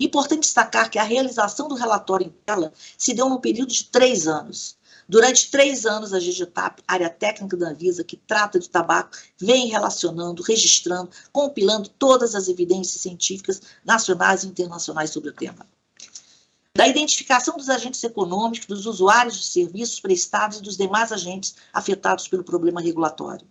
B: Importante destacar que a realização do relatório em tela se deu num período de 3 anos. Durante 3 anos, a GGTAP, área técnica da Anvisa, que trata de tabaco, vem relacionando, registrando, compilando todas as evidências científicas nacionais e internacionais sobre o tema. Da identificação dos agentes econômicos, dos usuários de serviços prestados e dos demais agentes afetados pelo problema regulatório.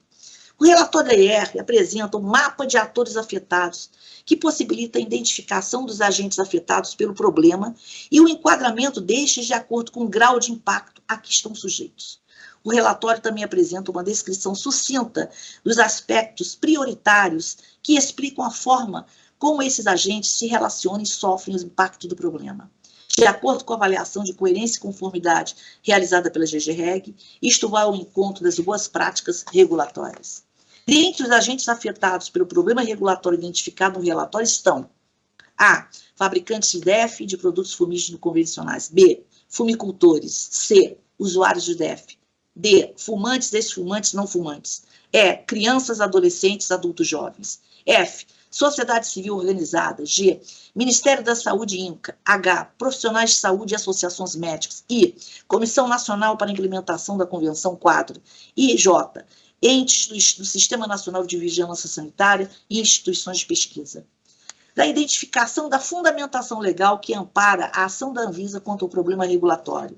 B: O relatório da IR apresenta um mapa de atores afetados, que possibilita a identificação dos agentes afetados pelo problema e o enquadramento destes de acordo com o grau de impacto a que estão sujeitos. O relatório também apresenta uma descrição sucinta dos aspectos prioritários que explicam a forma como esses agentes se relacionam e sofrem os impactos do problema. De acordo com a avaliação de coerência e conformidade realizada pela GGREG, isto vai ao encontro das boas práticas regulatórias. Dentre os agentes afetados pelo problema regulatório identificado no relatório estão A. Fabricantes de DEF e de produtos fumígenos convencionais. B. Fumicultores. C. Usuários de DEF. D. Fumantes, ex-fumantes, não fumantes. E. Crianças, adolescentes, adultos jovens. F. Sociedade Civil Organizada. G. Ministério da Saúde INCA. H. Profissionais de saúde e associações médicas. I. Comissão Nacional para a Implementação da Convenção Quadro. I. J. Entes do Sistema Nacional de Vigilância Sanitária e instituições de pesquisa. Da identificação da fundamentação legal que ampara a ação da Anvisa contra o problema regulatório.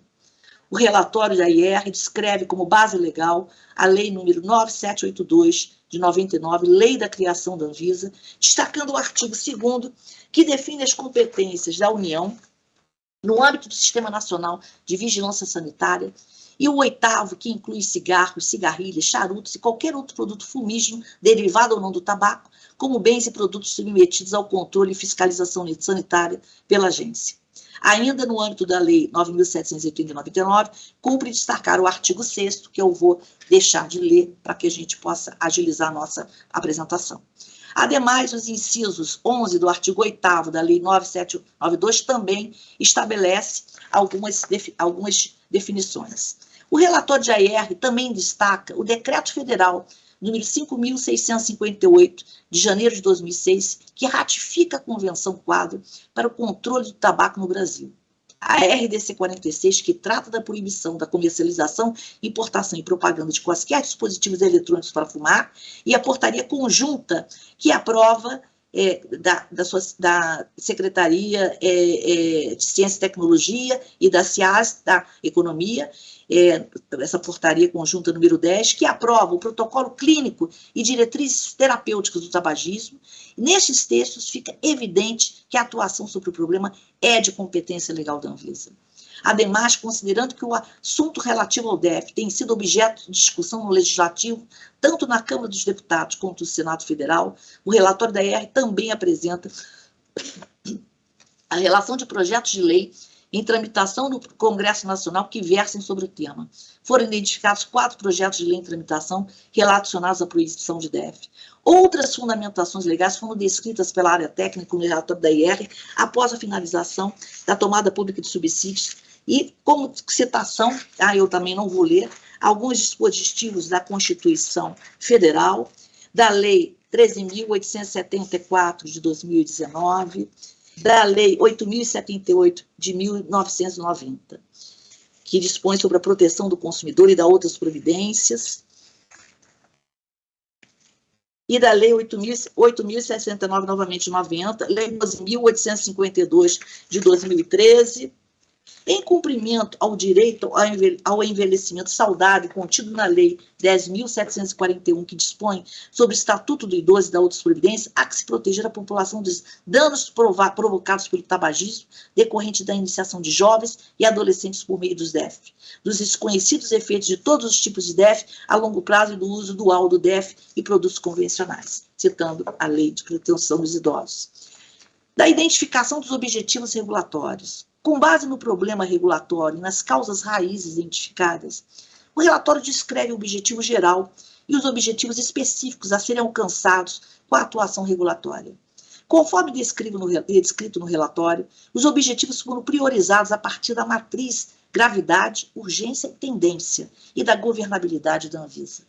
B: O relatório da IR descreve como base legal a Lei número 9782, de 99, Lei da Criação da Anvisa, destacando o artigo 2º, que define as competências da União no âmbito do Sistema Nacional de Vigilância Sanitária, e o 8º, que inclui cigarros, cigarrilhas, charutos e qualquer outro produto fumígeno, derivado ou não do tabaco, como bens e produtos submetidos ao controle e fiscalização sanitária pela agência. Ainda no âmbito da Lei 9.789, cumpre destacar o artigo 6º, que eu vou deixar de ler para que a gente possa agilizar a nossa apresentação. Ademais, os incisos 11 do artigo 8º da Lei 9792 também estabelece algumas definições. O relatório de AIR também destaca o Decreto Federal número 5.658, de janeiro de 2006, que ratifica a Convenção Quadro para o controle do tabaco no Brasil. A RDC 46, que trata da proibição da comercialização, importação e propaganda de quaisquer dispositivos eletrônicos para fumar, e a portaria conjunta, que aprova da Secretaria de Ciência e Tecnologia e da CIAS, da Economia, essa portaria conjunta número 10, que aprova o protocolo clínico e diretrizes terapêuticas do tabagismo. Nestes textos fica evidente que a atuação sobre o problema é de competência legal da Anvisa. Ademais, considerando que o assunto relativo ao DEF tem sido objeto de discussão no Legislativo, tanto na Câmara dos Deputados quanto no Senado Federal, o relatório da ER também apresenta a relação de projetos de lei em tramitação no Congresso Nacional que versem sobre o tema. Foram identificados 4 projetos de lei em tramitação relacionados à proibição de DEF. Outras fundamentações legais foram descritas pela área técnica no relatório da IR após a finalização da tomada pública de subsídios e, como citação, eu também não vou ler, alguns dispositivos da Constituição Federal, da Lei 13.874 de 2019, da Lei 8.078 de 1990, que dispõe sobre a proteção do consumidor e da outras providências, e da Lei 8.069, novamente de 90, Lei 12.852 de 2013, em cumprimento ao direito ao envelhecimento saudável contido na Lei 10.741, que dispõe sobre o Estatuto do Idoso e da outras providências, há que se proteger a população dos danos provocados pelo tabagismo decorrente da iniciação de jovens e adolescentes por meio dos DEF, dos desconhecidos efeitos de todos os tipos de DEF a longo prazo e do uso dual do DEF e produtos convencionais, citando a Lei de Proteção dos Idosos. Da identificação dos objetivos regulatórios. Com base no problema regulatório e nas causas raízes identificadas, o relatório descreve o objetivo geral e os objetivos específicos a serem alcançados com a atuação regulatória. Conforme descrito no relatório, os objetivos foram priorizados a partir da matriz gravidade, urgência e tendência e da governabilidade da Anvisa.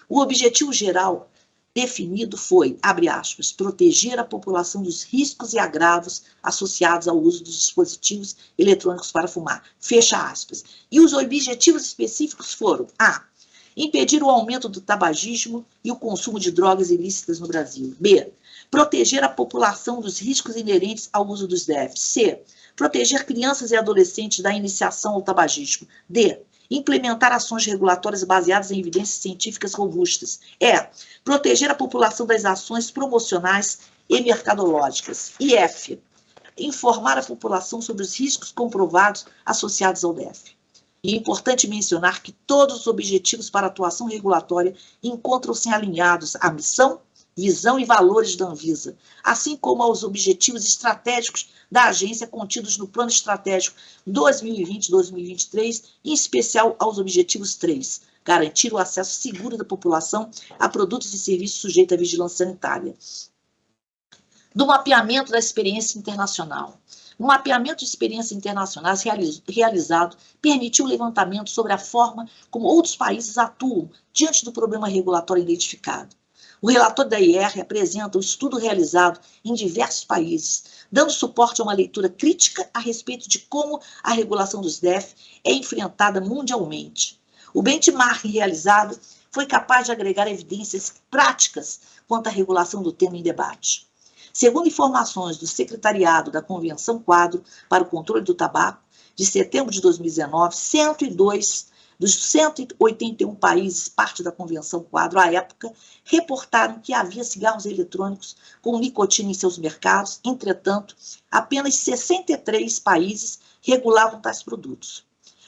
B: O objetivo geral definido foi, abre aspas, proteger a população dos riscos e agravos associados ao uso dos dispositivos eletrônicos para fumar, fecha aspas. E os objetivos específicos foram, a, impedir o aumento do tabagismo e o consumo de drogas ilícitas no Brasil, b, proteger a população dos riscos inerentes ao uso dos DEF, c, proteger crianças e adolescentes da iniciação ao tabagismo, d, implementar ações regulatórias baseadas em evidências científicas robustas. Proteger a população das ações promocionais e mercadológicas. E F, informar a população sobre os riscos comprovados associados ao DEF. E é importante mencionar que todos os objetivos para a atuação regulatória encontram-se alinhados à missão, visão e valores da Anvisa, assim como aos objetivos estratégicos da agência contidos no Plano Estratégico 2020-2023, em especial aos objetivos 3, garantir o acesso seguro da população a produtos e serviços sujeitos à vigilância sanitária. Do mapeamento da experiência internacional. O mapeamento de experiências internacionais realizado permitiu o levantamento sobre a forma como outros países atuam diante do problema regulatório identificado. O relatório da IR apresenta um estudo realizado em diversos países, dando suporte a uma leitura crítica a respeito de como a regulação dos DEF é enfrentada mundialmente. O benchmarking realizado foi capaz de agregar evidências práticas quanto à regulação do tema em debate. Segundo informações do Secretariado da Convenção Quadro para o Controle do Tabaco, de setembro de 2019, 102 dos 181 países parte da Convenção Quadro, à época, reportaram que havia cigarros eletrônicos com nicotina em seus mercados, entretanto, apenas 63 países regulavam tais produtos.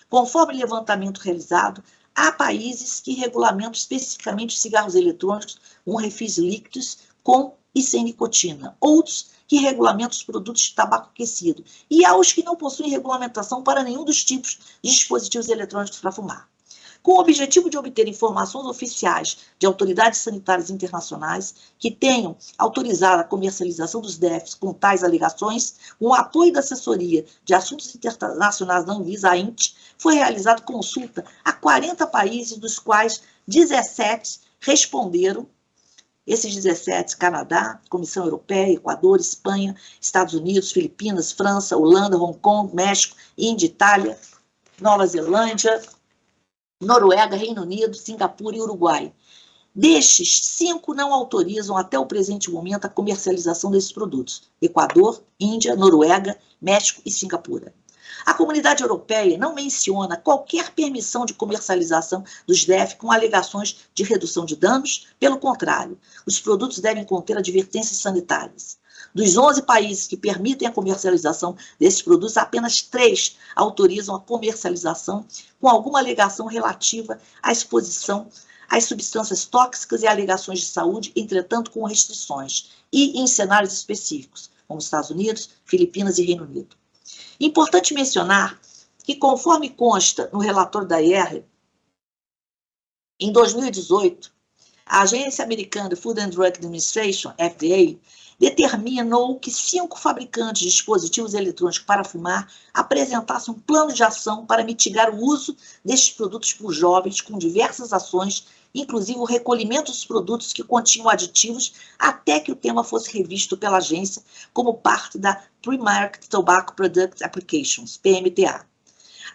B: Conforme o levantamento realizado, há países que regulamentam especificamente os cigarros eletrônicos com refis líquidos com e sem nicotina, outros que regulamentam os produtos de tabaco aquecido, e há os que não possuem regulamentação para nenhum dos tipos de dispositivos eletrônicos para fumar. Com o objetivo de obter informações oficiais de autoridades sanitárias internacionais que tenham autorizado a comercialização dos DEFs com tais alegações, com o apoio da Assessoria de Assuntos Internacionais da Anvisa, a INT, foi realizada consulta a 40 países, dos quais 17 responderam. Esses 17, Canadá, Comissão Europeia, Equador, Espanha, Estados Unidos, Filipinas, França, Holanda, Hong Kong, México, Índia, Itália, Nova Zelândia, Noruega, Reino Unido, Singapura e Uruguai. Destes, 5 não autorizam até o presente momento a comercialização desses produtos: Equador, Índia, Noruega, México e Singapura. A comunidade europeia não menciona qualquer permissão de comercialização dos DEF com alegações de redução de danos. Pelo contrário, os produtos devem conter advertências sanitárias. Dos 11 países que permitem a comercialização desses produtos, apenas 3 autorizam a comercialização com alguma alegação relativa à exposição às substâncias tóxicas e alegações de saúde, entretanto com restrições, e em cenários específicos, como Estados Unidos, Filipinas e Reino Unido. Importante mencionar que, conforme consta no relatório da IR, em 2018, a Agência Americana de Food and Drug Administration, FDA, determinou que 5 fabricantes de dispositivos eletrônicos para fumar apresentassem um plano de ação para mitigar o uso destes produtos por jovens, com diversas ações, inclusive o recolhimento dos produtos que continham aditivos, até que o tema fosse revisto pela agência como parte da Pre-Market Tobacco Product Applications, PMTA.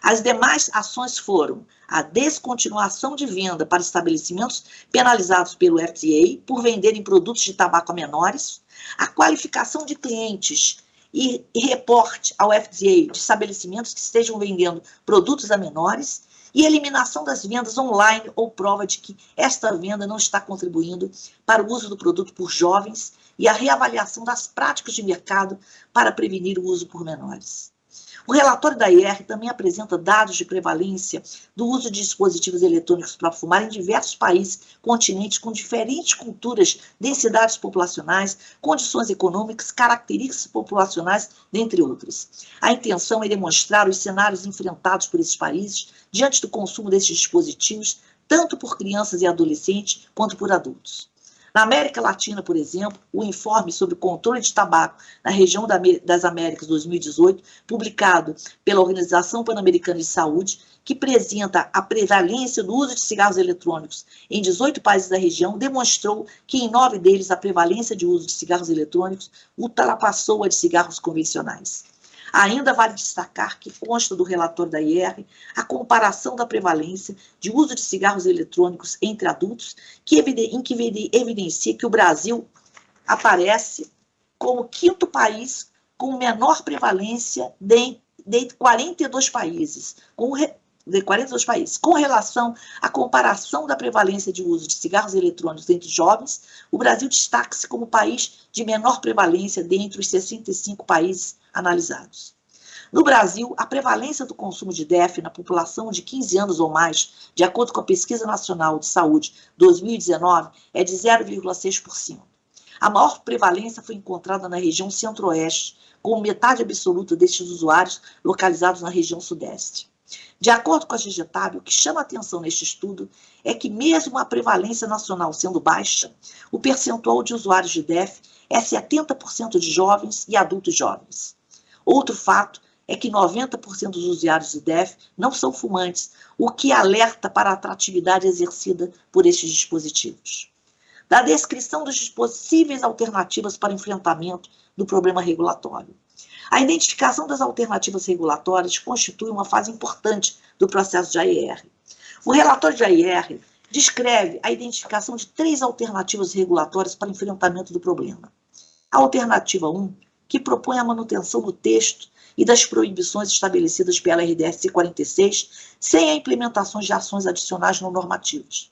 B: As demais ações foram a descontinuação de venda para estabelecimentos penalizados pelo FDA por venderem produtos de tabaco a menores, a qualificação de clientes e reporte ao FDA de estabelecimentos que estejam vendendo produtos a menores e eliminação das vendas online ou prova de que esta venda não está contribuindo para o uso do produto por jovens e a reavaliação das práticas de mercado para prevenir o uso por menores. O relatório da IR também apresenta dados de prevalência do uso de dispositivos eletrônicos para fumar em diversos países, continentes com diferentes culturas, densidades populacionais, condições econômicas, características populacionais, dentre outras. A intenção é demonstrar os cenários enfrentados por esses países diante do consumo desses dispositivos, tanto por crianças e adolescentes quanto por adultos. Na América Latina, por exemplo, o informe sobre o controle de tabaco na região das Américas 2018, publicado pela Organização Pan-Americana de Saúde, que apresenta a prevalência do uso de cigarros eletrônicos em 18 países da região, demonstrou que em 9 deles a prevalência de uso de cigarros eletrônicos ultrapassou a de cigarros convencionais. Ainda vale destacar que consta do relatório da IR a comparação da prevalência de uso de cigarros eletrônicos entre adultos, que evidencia que o Brasil aparece como 5º país com menor prevalência de 42 países, com relação à comparação da prevalência de uso de cigarros eletrônicos entre jovens, o Brasil destaca-se como o país de menor prevalência dentre os 65 países analisados. No Brasil, a prevalência do consumo de DEF na população de 15 anos ou mais, de acordo com a Pesquisa Nacional de Saúde 2019, é de 0,6%. A maior prevalência foi encontrada na região centro-oeste, com metade absoluta destes usuários localizados na região sudeste. De acordo com a GGTAB, o que chama a atenção neste estudo é que, mesmo a prevalência nacional sendo baixa, o percentual de usuários de DEF é 70% de jovens e adultos jovens. Outro fato é que 90% dos usuários de DEF não são fumantes, o que alerta para a atratividade exercida por estes dispositivos. Da descrição das possíveis alternativas para enfrentamento do problema regulatório. A identificação das alternativas regulatórias constitui uma fase importante do processo de AIR. O relatório de AIR descreve a identificação de 3 alternativas regulatórias para enfrentamento do problema. A alternativa 1, que propõe a manutenção do texto e das proibições estabelecidas pela RDS 46, sem a implementação de ações adicionais não normativas.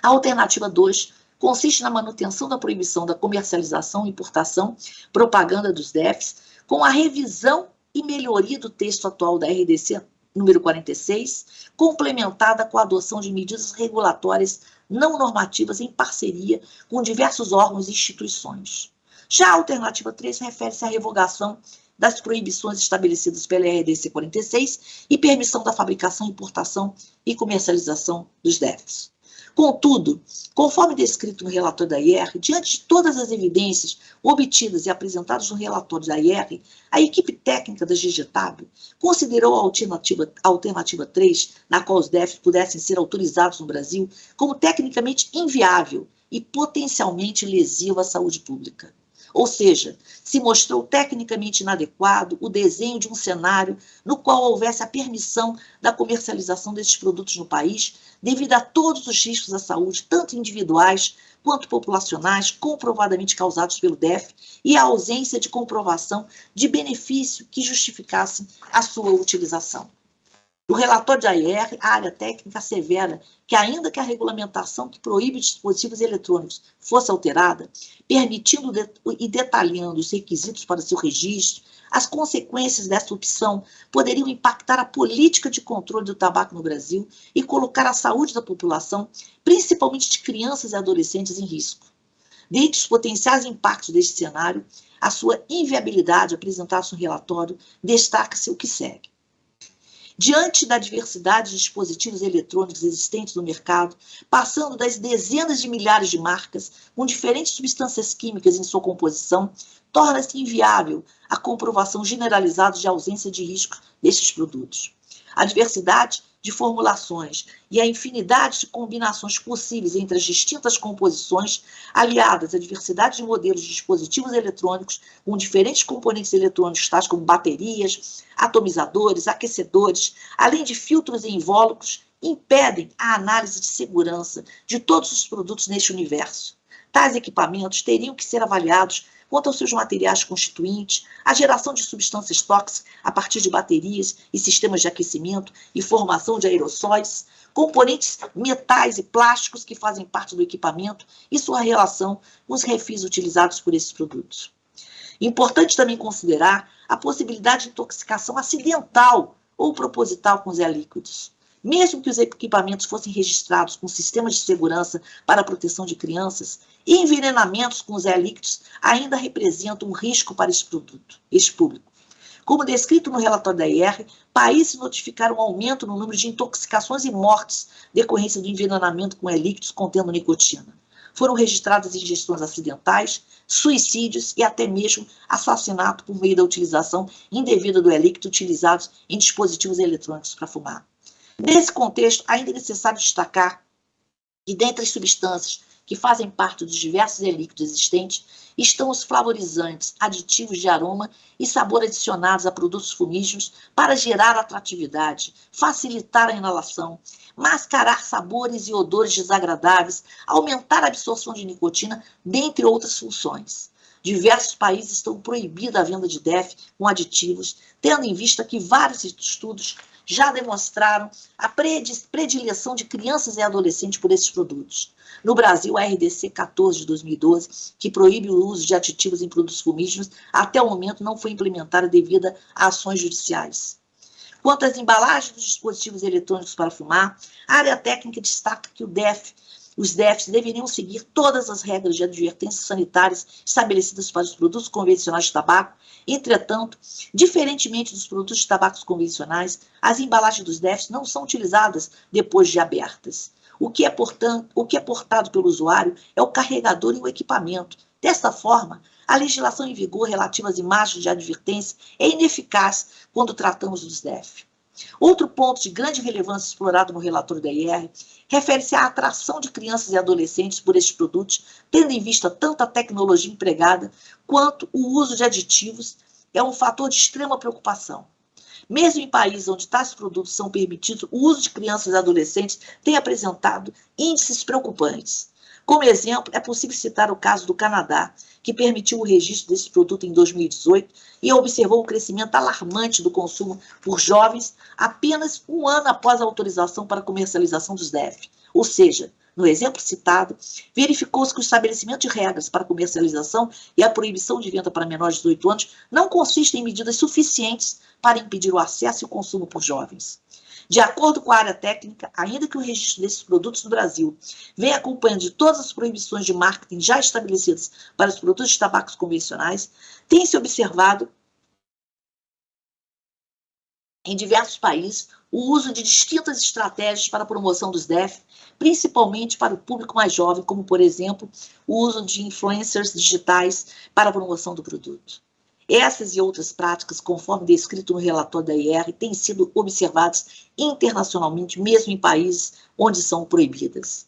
B: A alternativa 2 consiste na manutenção da proibição da comercialização, importação, propaganda dos DEFs, com a revisão e melhoria do texto atual da RDC número 46, complementada com a adoção de medidas regulatórias não normativas em parceria com diversos órgãos e instituições. Já a alternativa 3 refere-se à revogação das proibições estabelecidas pela RDC 46 e permissão da fabricação, importação e comercialização dos DEFs. Contudo, conforme descrito no relatório da IR, diante de todas as evidências obtidas e apresentadas no relatório da IR, a equipe técnica da GGTAB considerou a alternativa 3, na qual os DEFs pudessem ser autorizados no Brasil, como tecnicamente inviável e potencialmente lesiva à saúde pública. Ou seja, se mostrou tecnicamente inadequado o desenho de um cenário no qual houvesse a permissão da comercialização desses produtos no país, devido a todos os riscos à saúde, tanto individuais quanto populacionais, comprovadamente causados pelo DEF, e a ausência de comprovação de benefício que justificasse a sua utilização. No relatório da AIR, a área técnica assevera que, ainda que a regulamentação que proíbe dispositivos eletrônicos fosse alterada, permitindo e detalhando os requisitos para seu registro, as consequências dessa opção poderiam impactar a política de controle do tabaco no Brasil e colocar a saúde da população, principalmente de crianças e adolescentes, em risco. Dentre os potenciais impactos deste cenário, a sua inviabilidade apresentada no relatório destaca-se o que segue. Diante da diversidade de dispositivos eletrônicos existentes no mercado, passando das dezenas de milhares de marcas, com diferentes substâncias químicas em sua composição, torna-se inviável a comprovação generalizada de ausência de risco destes produtos. A diversidade de formulações e a infinidade de combinações possíveis entre as distintas composições, aliadas à diversidade de modelos de dispositivos eletrônicos com diferentes componentes eletrônicos, tais como baterias, atomizadores, aquecedores, além de filtros e invólucros, impedem a análise de segurança de todos os produtos neste universo. Tais equipamentos teriam que ser avaliados quanto aos seus materiais constituintes, a geração de substâncias tóxicas a partir de baterias e sistemas de aquecimento e formação de aerossóis, componentes metais e plásticos que fazem parte do equipamento e sua relação com os refis utilizados por esses produtos. Importante também considerar a possibilidade de intoxicação acidental ou proposital com os líquidos. Mesmo que os equipamentos fossem registrados com sistemas de segurança para a proteção de crianças, envenenamentos com os líquidos ainda representam um risco para este público. Como descrito no relatório da IR, países notificaram um aumento no número de intoxicações e mortes decorrência do envenenamento com líquidos contendo nicotina. Foram registradas ingestões acidentais, suicídios e até mesmo assassinato por meio da utilização indevida do líquido utilizados em dispositivos eletrônicos para fumar. Nesse contexto, ainda é necessário destacar que, dentre as substâncias que fazem parte dos diversos líquidos existentes, estão os flavorizantes, aditivos de aroma e sabor adicionados a produtos fumígenos para gerar atratividade, facilitar a inalação, mascarar sabores e odores desagradáveis, aumentar a absorção de nicotina, dentre outras funções. Diversos países estão proibindo a venda de DEF com aditivos, tendo em vista que vários estudos já demonstraram a predileção de crianças e adolescentes por esses produtos. No Brasil, a RDC 14 de 2012, que proíbe o uso de aditivos em produtos fumígenos, até o momento não foi implementada devido a ações judiciais. Quanto às embalagens dos dispositivos eletrônicos para fumar, a área técnica destaca que os DEFs deveriam seguir todas as regras de advertências sanitárias estabelecidas para os produtos convencionais de tabaco. Entretanto, diferentemente dos produtos de tabaco convencionais, as embalagens dos DEFs não são utilizadas depois de abertas. O que é portado pelo usuário é o carregador e o equipamento. Desta forma, a legislação em vigor relativa às imagens de advertência é ineficaz quando tratamos dos DEF. Outro ponto de grande relevância explorado no relatório da IR refere-se à atração de crianças e adolescentes por estes produtos, tendo em vista tanto a tecnologia empregada quanto o uso de aditivos, é um fator de extrema preocupação. Mesmo em países onde tais produtos são permitidos, o uso de crianças e adolescentes tem apresentado índices preocupantes. Como exemplo, é possível citar o caso do Canadá, que permitiu o registro desse produto em 2018 e observou um crescimento alarmante do consumo por jovens apenas um ano após a autorização para comercialização dos DEF. Ou seja, no exemplo citado, verificou-se que o estabelecimento de regras para comercialização e a proibição de venda para menores de 18 anos não consistem em medidas suficientes para impedir o acesso e o consumo por jovens. De acordo com a área técnica, ainda que o registro desses produtos no Brasil venha acompanhando de todas as proibições de marketing já estabelecidas para os produtos de tabacos convencionais, tem-se observado em diversos países o uso de distintas estratégias para a promoção dos DEF, principalmente para o público mais jovem, como, por exemplo, o uso de influencers digitais para a promoção do produto. Essas e outras práticas, conforme descrito no relatório da IR, têm sido observadas internacionalmente, mesmo em países onde são proibidas.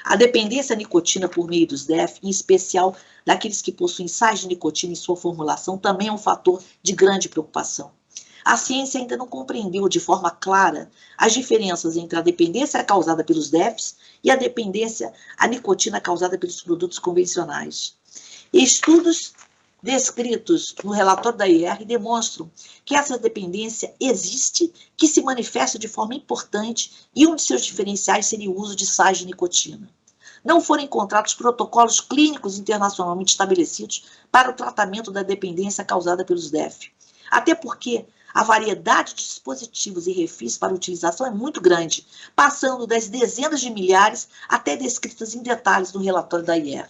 B: A dependência à nicotina por meio dos DEF, em especial daqueles que possuem sais de nicotina em sua formulação, também é um fator de grande preocupação. A ciência ainda não compreendeu de forma clara as diferenças entre a dependência causada pelos DEFs e a dependência à nicotina causada pelos produtos convencionais. Estudos descritos no relatório da IR demonstram que essa dependência existe, que se manifesta de forma importante e um de seus diferenciais seria o uso de sais de nicotina. Não foram encontrados protocolos clínicos internacionalmente estabelecidos para o tratamento da dependência causada pelos DEF, até porque a variedade de dispositivos e refis para utilização é muito grande, passando das dezenas de milhares até descritas em detalhes no relatório da IR.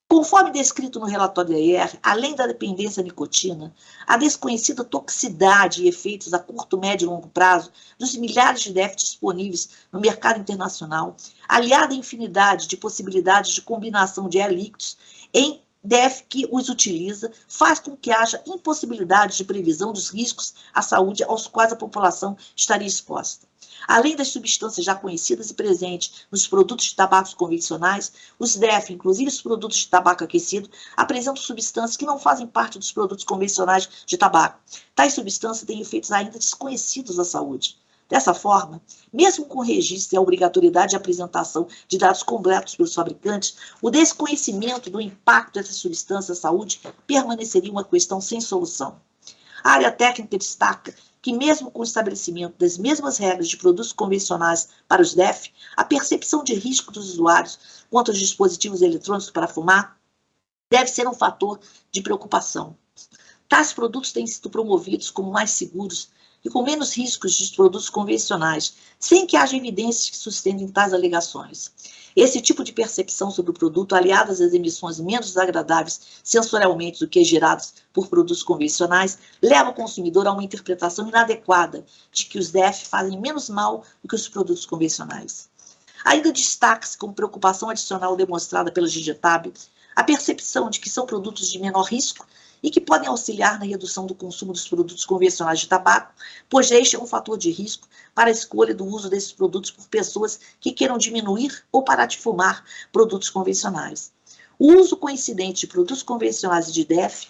B: Conforme descrito no relatório da IR, além da dependência à nicotina, a desconhecida toxicidade e efeitos a curto, médio e longo prazo dos milhares de DEF disponíveis no mercado internacional, aliada à infinidade de possibilidades de combinação de líquidos em DEF que os utiliza, faz com que haja impossibilidade de previsão dos riscos à saúde aos quais a população estaria exposta. Além das substâncias já conhecidas e presentes nos produtos de tabaco convencionais, os DEF, inclusive os produtos de tabaco aquecido, apresentam substâncias que não fazem parte dos produtos convencionais de tabaco. Tais substâncias têm efeitos ainda desconhecidos à saúde. Dessa forma, mesmo com registro e a obrigatoriedade de apresentação de dados completos pelos fabricantes, o desconhecimento do impacto dessas substâncias à saúde permaneceria uma questão sem solução. A área técnica destaca que, mesmo com o estabelecimento das mesmas regras de produtos convencionais para os DEF, a percepção de risco dos usuários quanto aos dispositivos eletrônicos para fumar deve ser um fator de preocupação. Tais produtos têm sido promovidos como mais seguros e com menos riscos dos produtos convencionais, sem que haja evidências que sustentem tais alegações. Esse tipo de percepção sobre o produto, aliado às emissões menos desagradáveis sensorialmente do que geradas por produtos convencionais, leva o consumidor a uma interpretação inadequada de que os DEF fazem menos mal do que os produtos convencionais. Ainda destaca-se como preocupação adicional demonstrada pela GGTAB a percepção de que são produtos de menor risco e que podem auxiliar na redução do consumo dos produtos convencionais de tabaco, pois este é um fator de risco para a escolha do uso desses produtos por pessoas que queiram diminuir ou parar de fumar produtos convencionais. O uso coincidente de produtos convencionais e de DEF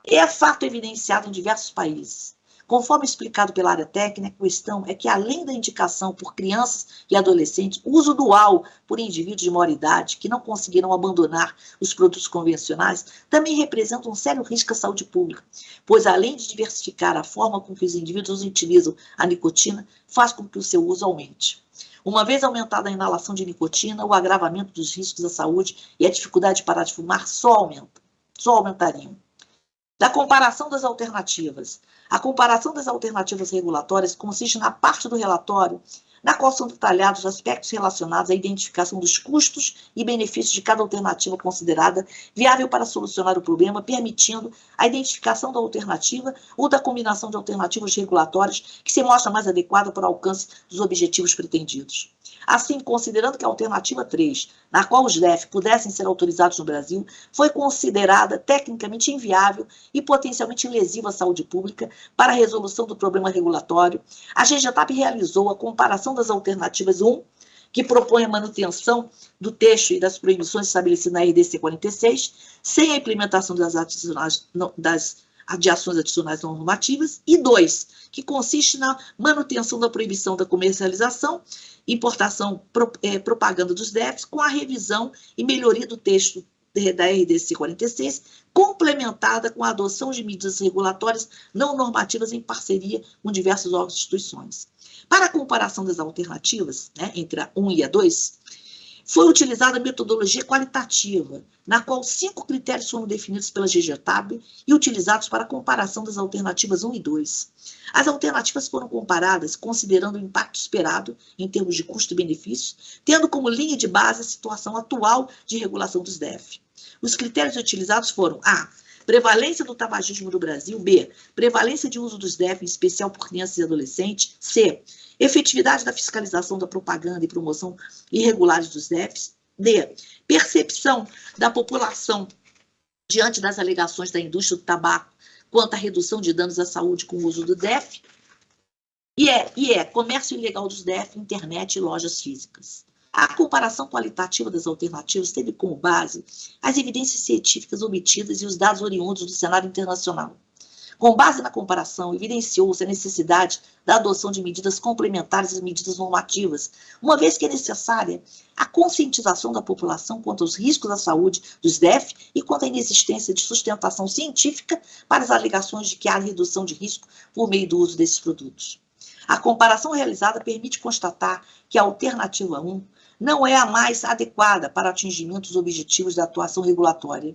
B: é fato evidenciado em diversos países. Conforme explicado pela área técnica, a questão é que, além da indicação por crianças e adolescentes, o uso dual por indivíduos de maior idade que não conseguiram abandonar os produtos convencionais também representa um sério risco à saúde pública, pois, além de diversificar a forma com que os indivíduos utilizam a nicotina, faz com que o seu uso aumente. Uma vez aumentada a inalação de nicotina, o agravamento dos riscos à saúde e a dificuldade de parar de fumar só aumentariam. Da comparação das alternativas. A comparação das alternativas regulatórias consiste na parte do relatório na qual são detalhados os aspectos relacionados à identificação dos custos e benefícios de cada alternativa considerada viável para solucionar o problema, permitindo a identificação da alternativa ou da combinação de alternativas regulatórias que se mostra mais adequada para o alcance dos objetivos pretendidos. Assim, considerando que a alternativa 3, na qual os DEF pudessem ser autorizados no Brasil, foi considerada tecnicamente inviável e potencialmente lesiva à saúde pública para a resolução do problema regulatório, a GGTAB realizou a comparação das alternativas 1, que propõe a manutenção do texto e das proibições estabelecidas na RDC 46, sem a implementação das ações adicionais não normativas, e 2, que consiste na manutenção da proibição da comercialização, importação, propaganda dos DEFs, com a revisão e melhoria do texto da RDC 46, complementada com a adoção de medidas regulatórias não normativas em parceria com diversos órgãos e instituições. Para a comparação das alternativas, entre a 1 e a 2, foi utilizada a metodologia qualitativa, na qual 5 critérios foram definidos pela GGTAB e utilizados para a comparação das alternativas 1 e 2. As alternativas foram comparadas considerando o impacto esperado em termos de custo e benefícios, tendo como linha de base a situação atual de regulação dos DEF. Os critérios utilizados foram a. Prevalência do tabagismo no Brasil. B. Prevalência de uso dos DEF, em especial por crianças e adolescentes. C. Efetividade da fiscalização da propaganda e promoção irregulares dos DEFs. D. Percepção da população diante das alegações da indústria do tabaco quanto à redução de danos à saúde com o uso do DEF. E comércio ilegal dos DEF, internet e lojas físicas. A comparação qualitativa das alternativas teve como base as evidências científicas obtidas e os dados oriundos do cenário internacional. Com base na comparação, evidenciou-se a necessidade da adoção de medidas complementares às medidas normativas, uma vez que é necessária a conscientização da população quanto aos riscos à saúde dos DEF e quanto à inexistência de sustentação científica para as alegações de que há redução de risco por meio do uso desses produtos. A comparação realizada permite constatar que a alternativa 1 não é a mais adequada para o atingimento dos objetivos da atuação regulatória.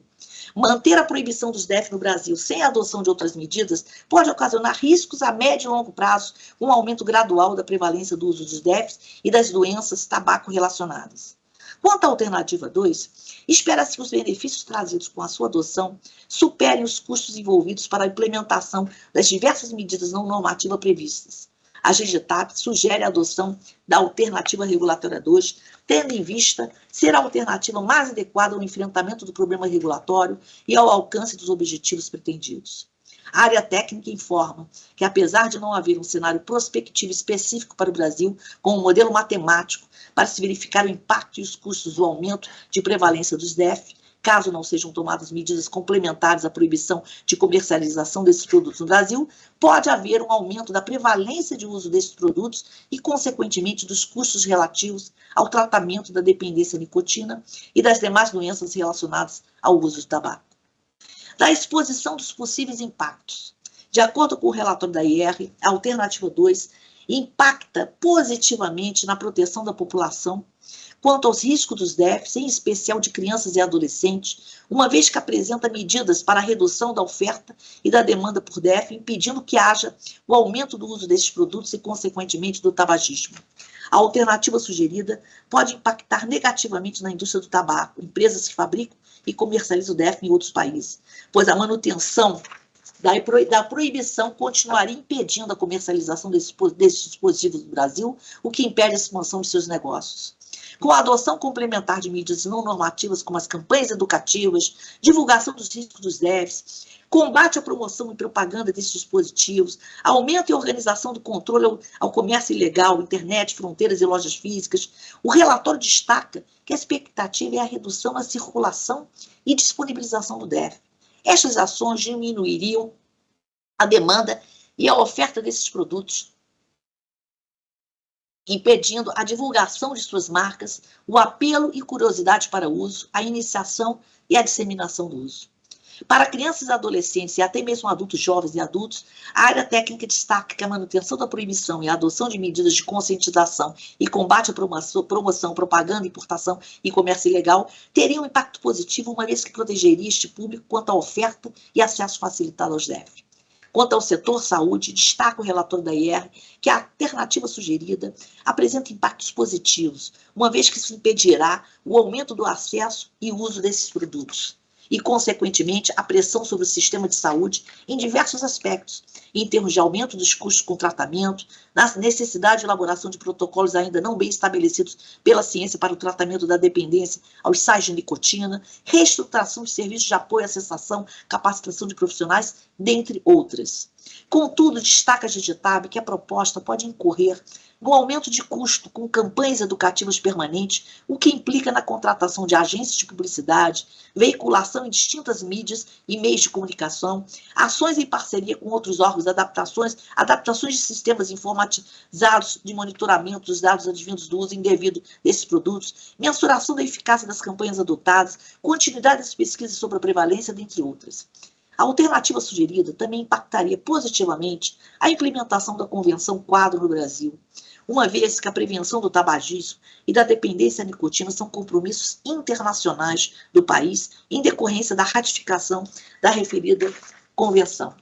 B: Manter a proibição dos DEF no Brasil sem a adoção de outras medidas pode ocasionar riscos a médio e longo prazo, com um aumento gradual da prevalência do uso dos DEFs e das doenças tabaco relacionadas. Quanto à alternativa 2, espera-se que os benefícios trazidos com a sua adoção superem os custos envolvidos para a implementação das diversas medidas não normativas previstas. A GGTAP sugere a adoção da alternativa regulatória 2, tendo em vista ser a alternativa mais adequada ao enfrentamento do problema regulatório e ao alcance dos objetivos pretendidos. A área técnica informa que, apesar de não haver um cenário prospectivo específico para o Brasil, com um modelo matemático para se verificar o impacto e os custos do aumento de prevalência dos DEF, caso não sejam tomadas medidas complementares à proibição de comercialização desses produtos no Brasil, pode haver um aumento da prevalência de uso desses produtos e, consequentemente, dos custos relativos ao tratamento da dependência à nicotina e das demais doenças relacionadas ao uso do tabaco. Da exposição dos possíveis impactos. De acordo com o relatório da IR, a alternativa 2 impacta positivamente na proteção da população quanto aos riscos dos DEFs, em especial de crianças e adolescentes, uma vez que apresenta medidas para a redução da oferta e da demanda por DEF, impedindo que haja o aumento do uso desses produtos e, consequentemente, do tabagismo. A alternativa sugerida pode impactar negativamente na indústria do tabaco, empresas que fabricam e comercializam o DEF em outros países, pois a manutenção da proibição continuaria impedindo a comercialização desses dispositivos no Brasil, o que impede a expansão de seus negócios. Com a adoção complementar de medidas não normativas, como as campanhas educativas, divulgação dos riscos dos DEFs, combate à promoção e propaganda desses dispositivos, aumento e organização do controle ao comércio ilegal, internet, fronteiras e lojas físicas, o relatório destaca que a expectativa é a redução na circulação e disponibilização do DEF. Estas ações diminuiriam a demanda e a oferta desses produtos, impedindo a divulgação de suas marcas, o apelo e curiosidade para o uso, a iniciação e a disseminação do uso. Para crianças e adolescentes e até mesmo adultos jovens e adultos, a área técnica destaca que a manutenção da proibição e a adoção de medidas de conscientização e combate à promoção, propaganda, importação e comércio ilegal teriam um impacto positivo, uma vez que protegeria este público quanto à oferta e acesso facilitado aos DEF. Quanto ao setor saúde, destaca o relatório da IR que a alternativa sugerida apresenta impactos positivos, uma vez que se impedirá o aumento do acesso e uso desses produtos e, consequentemente, a pressão sobre o sistema de saúde em diversos aspectos, em termos de aumento dos custos com tratamento, na necessidade de elaboração de protocolos ainda não bem estabelecidos pela ciência para o tratamento da dependência aos sais de nicotina, reestruturação de serviços de apoio à cessação, capacitação de profissionais, dentre outras. Contudo, destaca a GGTAB que a proposta pode incorrer no aumento de custo com campanhas educativas permanentes, o que implica na contratação de agências de publicidade, veiculação em distintas mídias e meios de comunicação, ações em parceria com outros órgãos, adaptações de sistemas informatizados de monitoramento dos dados advindos do uso indevido desses produtos, mensuração da eficácia das campanhas adotadas, continuidade das pesquisas sobre a prevalência, dentre outras. A alternativa sugerida também impactaria positivamente a implementação da Convenção Quadro no Brasil, uma vez que a prevenção do tabagismo e da dependência à nicotina são compromissos internacionais do país em decorrência da ratificação da referida convenção.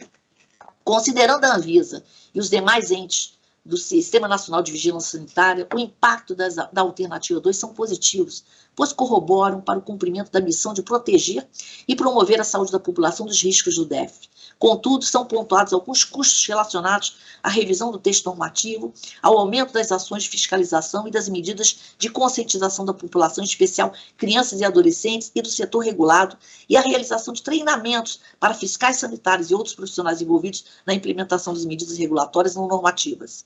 B: Considerando a Anvisa e os demais entes do Sistema Nacional de Vigilância Sanitária, o impacto da alternativa 2 são positivos, pois corroboram para o cumprimento da missão de proteger e promover a saúde da população dos riscos do DEF, Contudo, são pontuados alguns custos relacionados à revisão do texto normativo, ao aumento das ações de fiscalização e das medidas de conscientização da população, em especial crianças e adolescentes, e do setor regulado, e a realização de treinamentos para fiscais sanitários e outros profissionais envolvidos na implementação das medidas regulatórias não normativas.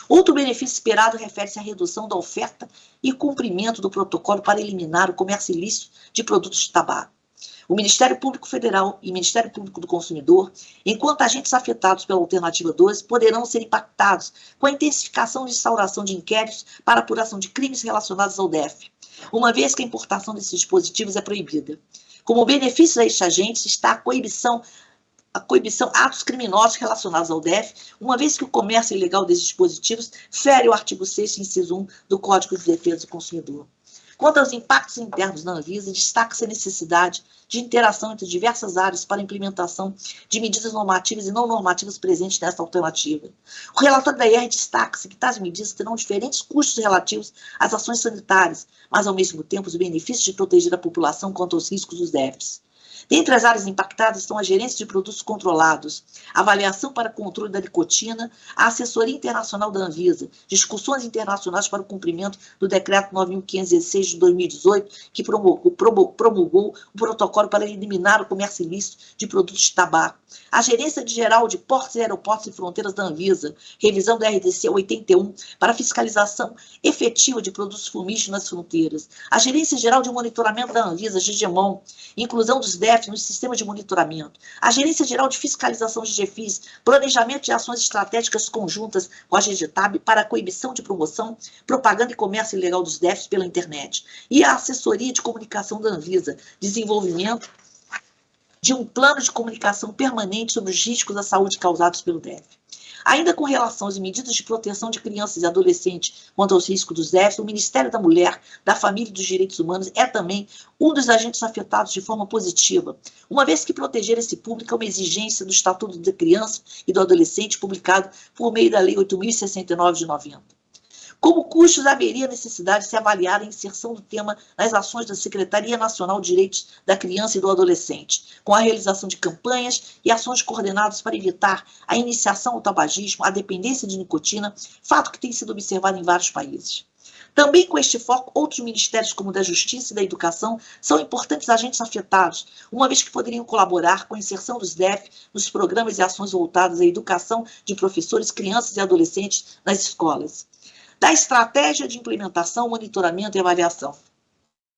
B: Outro benefício esperado refere-se à redução da oferta e cumprimento do protocolo para eliminar o comércio ilícito de produtos de tabaco. O Ministério Público Federal e o Ministério Público do Consumidor, enquanto agentes afetados pela Alternativa 12, poderão ser impactados com a intensificação de instauração de inquéritos para apuração de crimes relacionados ao DEF, uma vez que a importação desses dispositivos é proibida. Como benefício a estes agentes está a coibição atos criminosos relacionados ao DEF, uma vez que o comércio ilegal desses dispositivos fere o artigo 6º, inciso 1 do Código de Defesa do Consumidor. Quanto aos impactos internos da Anvisa, destaca-se a necessidade de interação entre diversas áreas para a implementação de medidas normativas e não normativas presentes nesta alternativa. O relatório da IR destaca-se que tais medidas terão diferentes custos relativos às ações sanitárias, mas, ao mesmo tempo, os benefícios de proteger a população contra os riscos dos DEFs. Dentre as áreas impactadas estão a gerência de produtos controlados, a avaliação para controle da nicotina, a assessoria internacional da Anvisa, discussões internacionais para o cumprimento do Decreto 9.516 de 2018, que promulgou o protocolo para eliminar o comércio ilícito de produtos de tabaco, a gerência geral de portos, aeroportos e fronteiras da Anvisa, revisão da RDC 81 para fiscalização efetiva de produtos fumígeros nas fronteiras, a gerência geral de monitoramento da Anvisa, GEMON, inclusão dos DEF no sistema de monitoramento, a Gerência Geral de Fiscalização de GFIS, planejamento de ações estratégicas conjuntas com a GGTAB para a coibição de promoção, propaganda e comércio ilegal dos DEFs pela internet, e a Assessoria de Comunicação da Anvisa, desenvolvimento de um plano de comunicação permanente sobre os riscos à saúde causados pelo DEF. Ainda com relação às medidas de proteção de crianças e adolescentes contra os riscos dos DEFs, o Ministério da Mulher, da Família e dos Direitos Humanos é também um dos agentes afetados de forma positiva, uma vez que proteger esse público é uma exigência do Estatuto da Criança e do Adolescente, publicado por meio da Lei 8.069 de 90. Como custos, haveria necessidade de se avaliar a inserção do tema nas ações da Secretaria Nacional de Direitos da Criança e do Adolescente, com a realização de campanhas e ações coordenadas para evitar a iniciação ao tabagismo, a dependência de nicotina, fato que tem sido observado em vários países. Também com este foco, outros ministérios, como o da Justiça e da Educação, são importantes agentes afetados, uma vez que poderiam colaborar com a inserção dos DEF nos programas e ações voltadas à educação de professores, crianças e adolescentes nas escolas. Da estratégia de implementação, monitoramento e avaliação.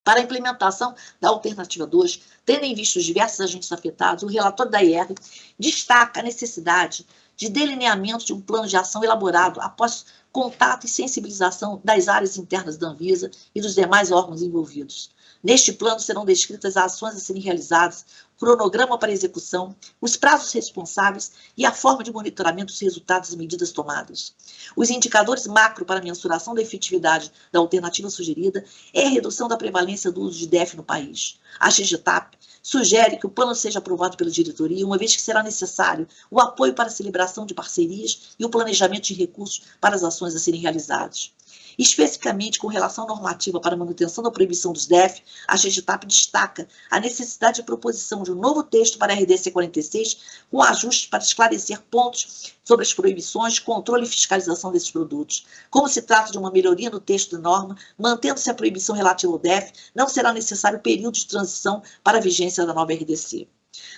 B: Para a implementação da Alternativa 2, tendo em vista os diversos agentes afetados, o relatório da IR destaca a necessidade de delineamento de um plano de ação elaborado após contato e sensibilização das áreas internas da Anvisa e dos demais órgãos envolvidos. Neste plano serão descritas as ações a serem realizadas, o cronograma para execução, os prazos responsáveis e a forma de monitoramento dos resultados e medidas tomadas. Os indicadores macro para mensuração da efetividade da alternativa sugerida é a redução da prevalência do uso de DEF no país. A GGTAP sugere que o plano seja aprovado pela diretoria, uma vez que será necessário o apoio para a celebração de parcerias e o planejamento de recursos para as ações a serem realizadas. Especificamente com relação à normativa para a manutenção da proibição dos DEF, a GGTAP destaca a necessidade de proposição de um novo texto para a RDC 46, com ajustes para esclarecer pontos sobre as proibições, controle e fiscalização desses produtos. Como se trata de uma melhoria no texto da norma, mantendo-se a proibição relativa ao DEF, não será necessário período de transição para a vigência da nova RDC.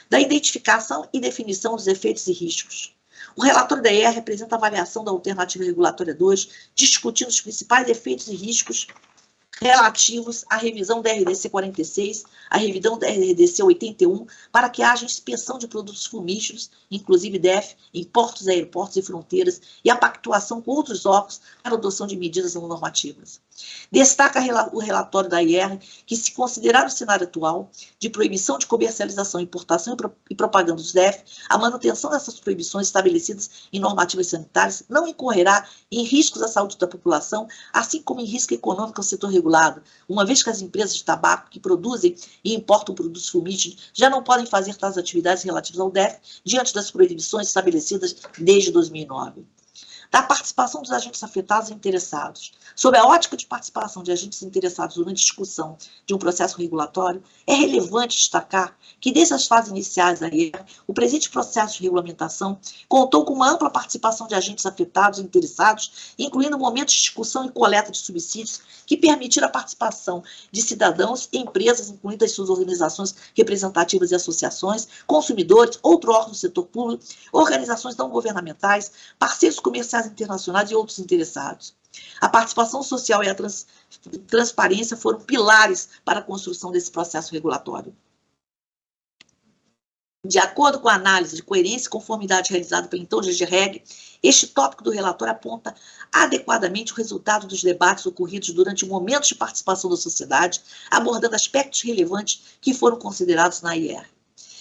B: Da identificação e definição dos efeitos e riscos. O relatório da IR apresenta a avaliação da Alternativa Regulatória 2, discutindo os principais efeitos e riscos relativos à revisão da RDC 46, à revisão da RDC 81, para que haja inspeção de produtos fumígeros, inclusive DEF, em portos, aeroportos e fronteiras, e a pactuação com outros órgãos para a adoção de medidas não normativas. Destaca o relatório da IR que, se considerar o cenário atual de proibição de comercialização, importação e propaganda dos DEF, a manutenção dessas proibições estabelecidas em normativas sanitárias não incorrerá em riscos à saúde da população, assim como em risco econômico ao setor regulado, uma vez que as empresas de tabaco que produzem e importam produtos fumígeros já não podem fazer tais atividades relativas ao DEF diante das proibições estabelecidas desde 2009. da participação dos agentes afetados e interessados. Sob a ótica de participação de agentes interessados durante a discussão de um processo regulatório, é relevante destacar que, desde as fases iniciais da IER, o presente processo de regulamentação contou com uma ampla participação de agentes afetados e interessados, incluindo momentos de discussão e coleta de subsídios que permitiram a participação de cidadãos e empresas, incluindo as suas organizações representativas e associações, consumidores, outros órgãos do setor público, organizações não governamentais, parceiros comerciais internacionais e outros interessados. A participação social e a transparência foram pilares para a construção desse processo regulatório. De acordo com a análise de coerência e conformidade realizada pelo então GGREG, este tópico do relatório aponta adequadamente o resultado dos debates ocorridos durante momentos de participação da sociedade, abordando aspectos relevantes que foram considerados na IER.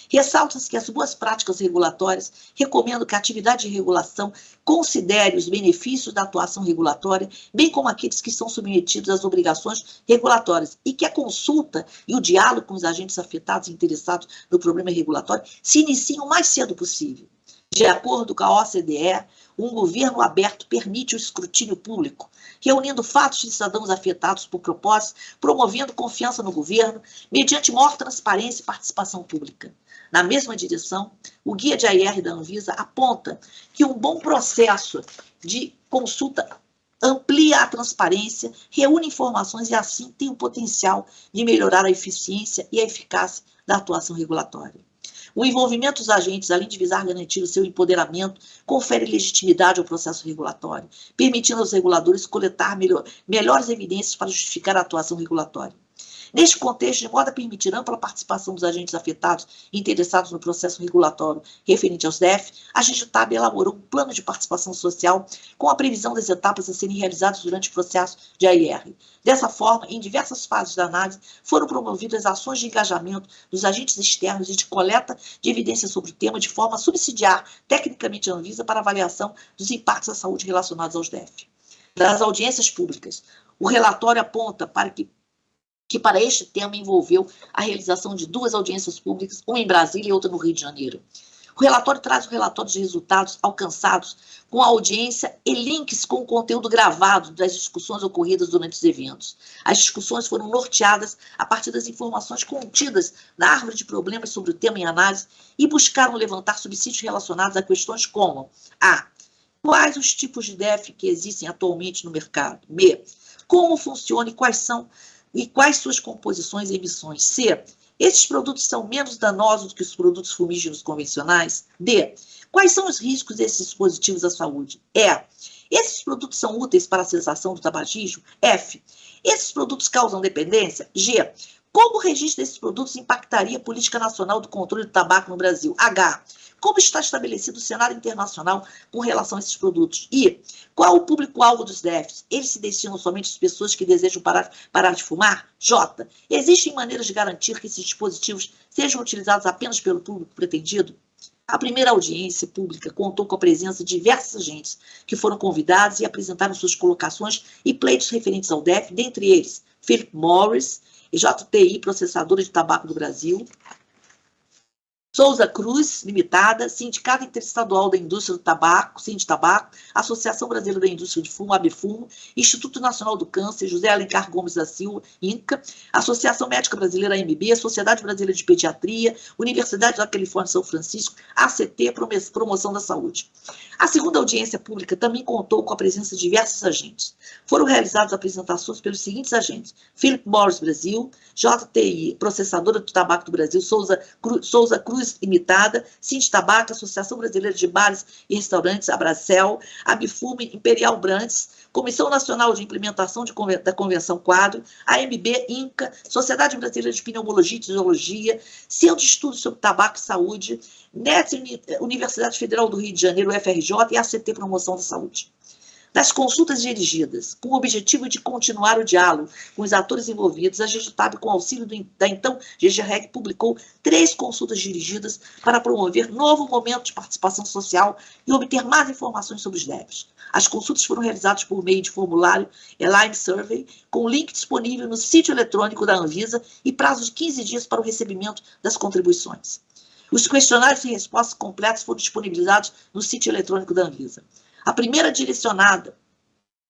B: Ressalta-se que as boas práticas regulatórias recomendam que a atividade de regulação considere os benefícios da atuação regulatória, bem como aqueles que são submetidos às obrigações regulatórias, e que a consulta e o diálogo com os agentes afetados e interessados no problema regulatório se iniciem o mais cedo possível. De acordo com a OCDE, um governo aberto permite o escrutínio público, reunindo fatos de cidadãos afetados por propósitos, promovendo confiança no governo, mediante maior transparência e participação pública. Na mesma direção, o Guia de AIR da Anvisa aponta que um bom processo de consulta amplia a transparência, reúne informações e assim tem o potencial de melhorar a eficiência e a eficácia da atuação regulatória. O envolvimento dos agentes, além de visar garantir o seu empoderamento, confere legitimidade ao processo regulatório, permitindo aos reguladores coletar melhores evidências para justificar a atuação regulatória. Neste contexto, de modo a permitir ampla participação dos agentes afetados e interessados no processo regulatório referente aos DEF, a GGTAB elaborou um plano de participação social com a previsão das etapas a serem realizadas durante o processo de AIR. Dessa forma, em diversas fases da análise, foram promovidas ações de engajamento dos agentes externos e de coleta de evidências sobre o tema, de forma a subsidiar tecnicamente a Anvisa para avaliação dos impactos à saúde relacionados aos DEF. Das audiências públicas, o relatório aponta que para este tema envolveu a realização de 2 audiências públicas, uma em Brasília e outra no Rio de Janeiro. O relatório traz o relatório de resultados alcançados com a audiência e links com o conteúdo gravado das discussões ocorridas durante os eventos. As discussões foram norteadas a partir das informações contidas na árvore de problemas sobre o tema em análise e buscaram levantar subsídios relacionados a questões como: A. Quais os tipos de DEF que existem atualmente no mercado? B. Como funciona e quais suas composições e emissões? C. Esses produtos são menos danosos do que os produtos fumígeros convencionais? D. Quais são os riscos desses dispositivos à saúde? E. Esses produtos são úteis para a cessação do tabagismo? F. Esses produtos causam dependência? G. Como o registro desses produtos impactaria a política nacional do controle do tabaco no Brasil? H. Como está estabelecido o cenário internacional com relação a esses produtos? I. Qual o público-alvo dos DEFs? Eles se destinam somente às pessoas que desejam parar de fumar? J. Existem maneiras de garantir que esses dispositivos sejam utilizados apenas pelo público pretendido? A primeira audiência pública contou com a presença de diversos agentes que foram convidados e apresentaram suas colocações e pleitos referentes ao DEF, dentre eles Philip Morris, JTI, processadora de tabaco do Brasil, Souza Cruz Limitada, Sindicato Interestadual da Indústria do Tabaco, Sinditabaco, Associação Brasileira da Indústria de Fumo, ABFumo, Instituto Nacional do Câncer, José Alencar Gomes da Silva, INCA, Associação Médica Brasileira, AMB, Sociedade Brasileira de Pediatria, Universidade da Califórnia São Francisco, ACT, Promoção da Saúde. A segunda audiência pública também contou com a presença de diversos agentes. Foram realizadas apresentações pelos seguintes agentes: Philip Morris Brasil, JTI, Processadora do Tabaco do Brasil, Souza Cruz Limitada, Sinditabaco, Associação Brasileira de Bares e Restaurantes, Abracel, ABFumo, Imperial Brands, Comissão Nacional de Implementação da Convenção Quadro, AMB, INCA, Sociedade Brasileira de Pneumologia e Fisiologia, Centro de Estudos sobre Tabaco e Saúde, NET, Universidade Federal do Rio de Janeiro, UFRJ e ACT Promoção da Saúde. Das consultas dirigidas, com o objetivo de continuar o diálogo com os atores envolvidos, a GGTAB, com auxílio da então GGREG, publicou 3 consultas dirigidas para promover novo momento de participação social e obter mais informações sobre os DEFs. As consultas foram realizadas por meio de formulário Line Survey, com link disponível no sítio eletrônico da Anvisa e prazo de 15 dias para o recebimento das contribuições. Os questionários e respostas completas foram disponibilizados no sítio eletrônico da Anvisa. A primeira direcionada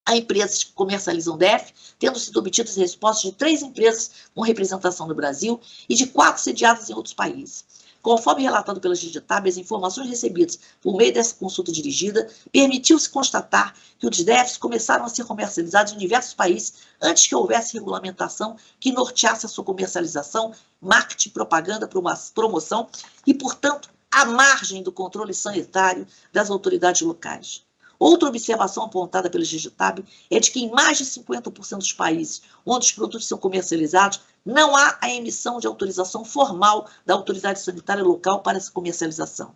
B: a empresas que comercializam DEF, tendo sido obtidas respostas de 3 empresas com representação no Brasil e de 4 sediadas em outros países. Conforme relatado pela Digitab, as informações recebidas por meio dessa consulta dirigida permitiu-se constatar que os DEFs começaram a ser comercializados em diversos países antes que houvesse regulamentação que norteasse a sua comercialização, marketing, propaganda, promoção e, portanto, à margem do controle sanitário das autoridades locais. Outra observação apontada pela Digitab é de que em mais de 50% dos países onde os produtos são comercializados, não há a emissão de autorização formal da autoridade sanitária local para essa comercialização.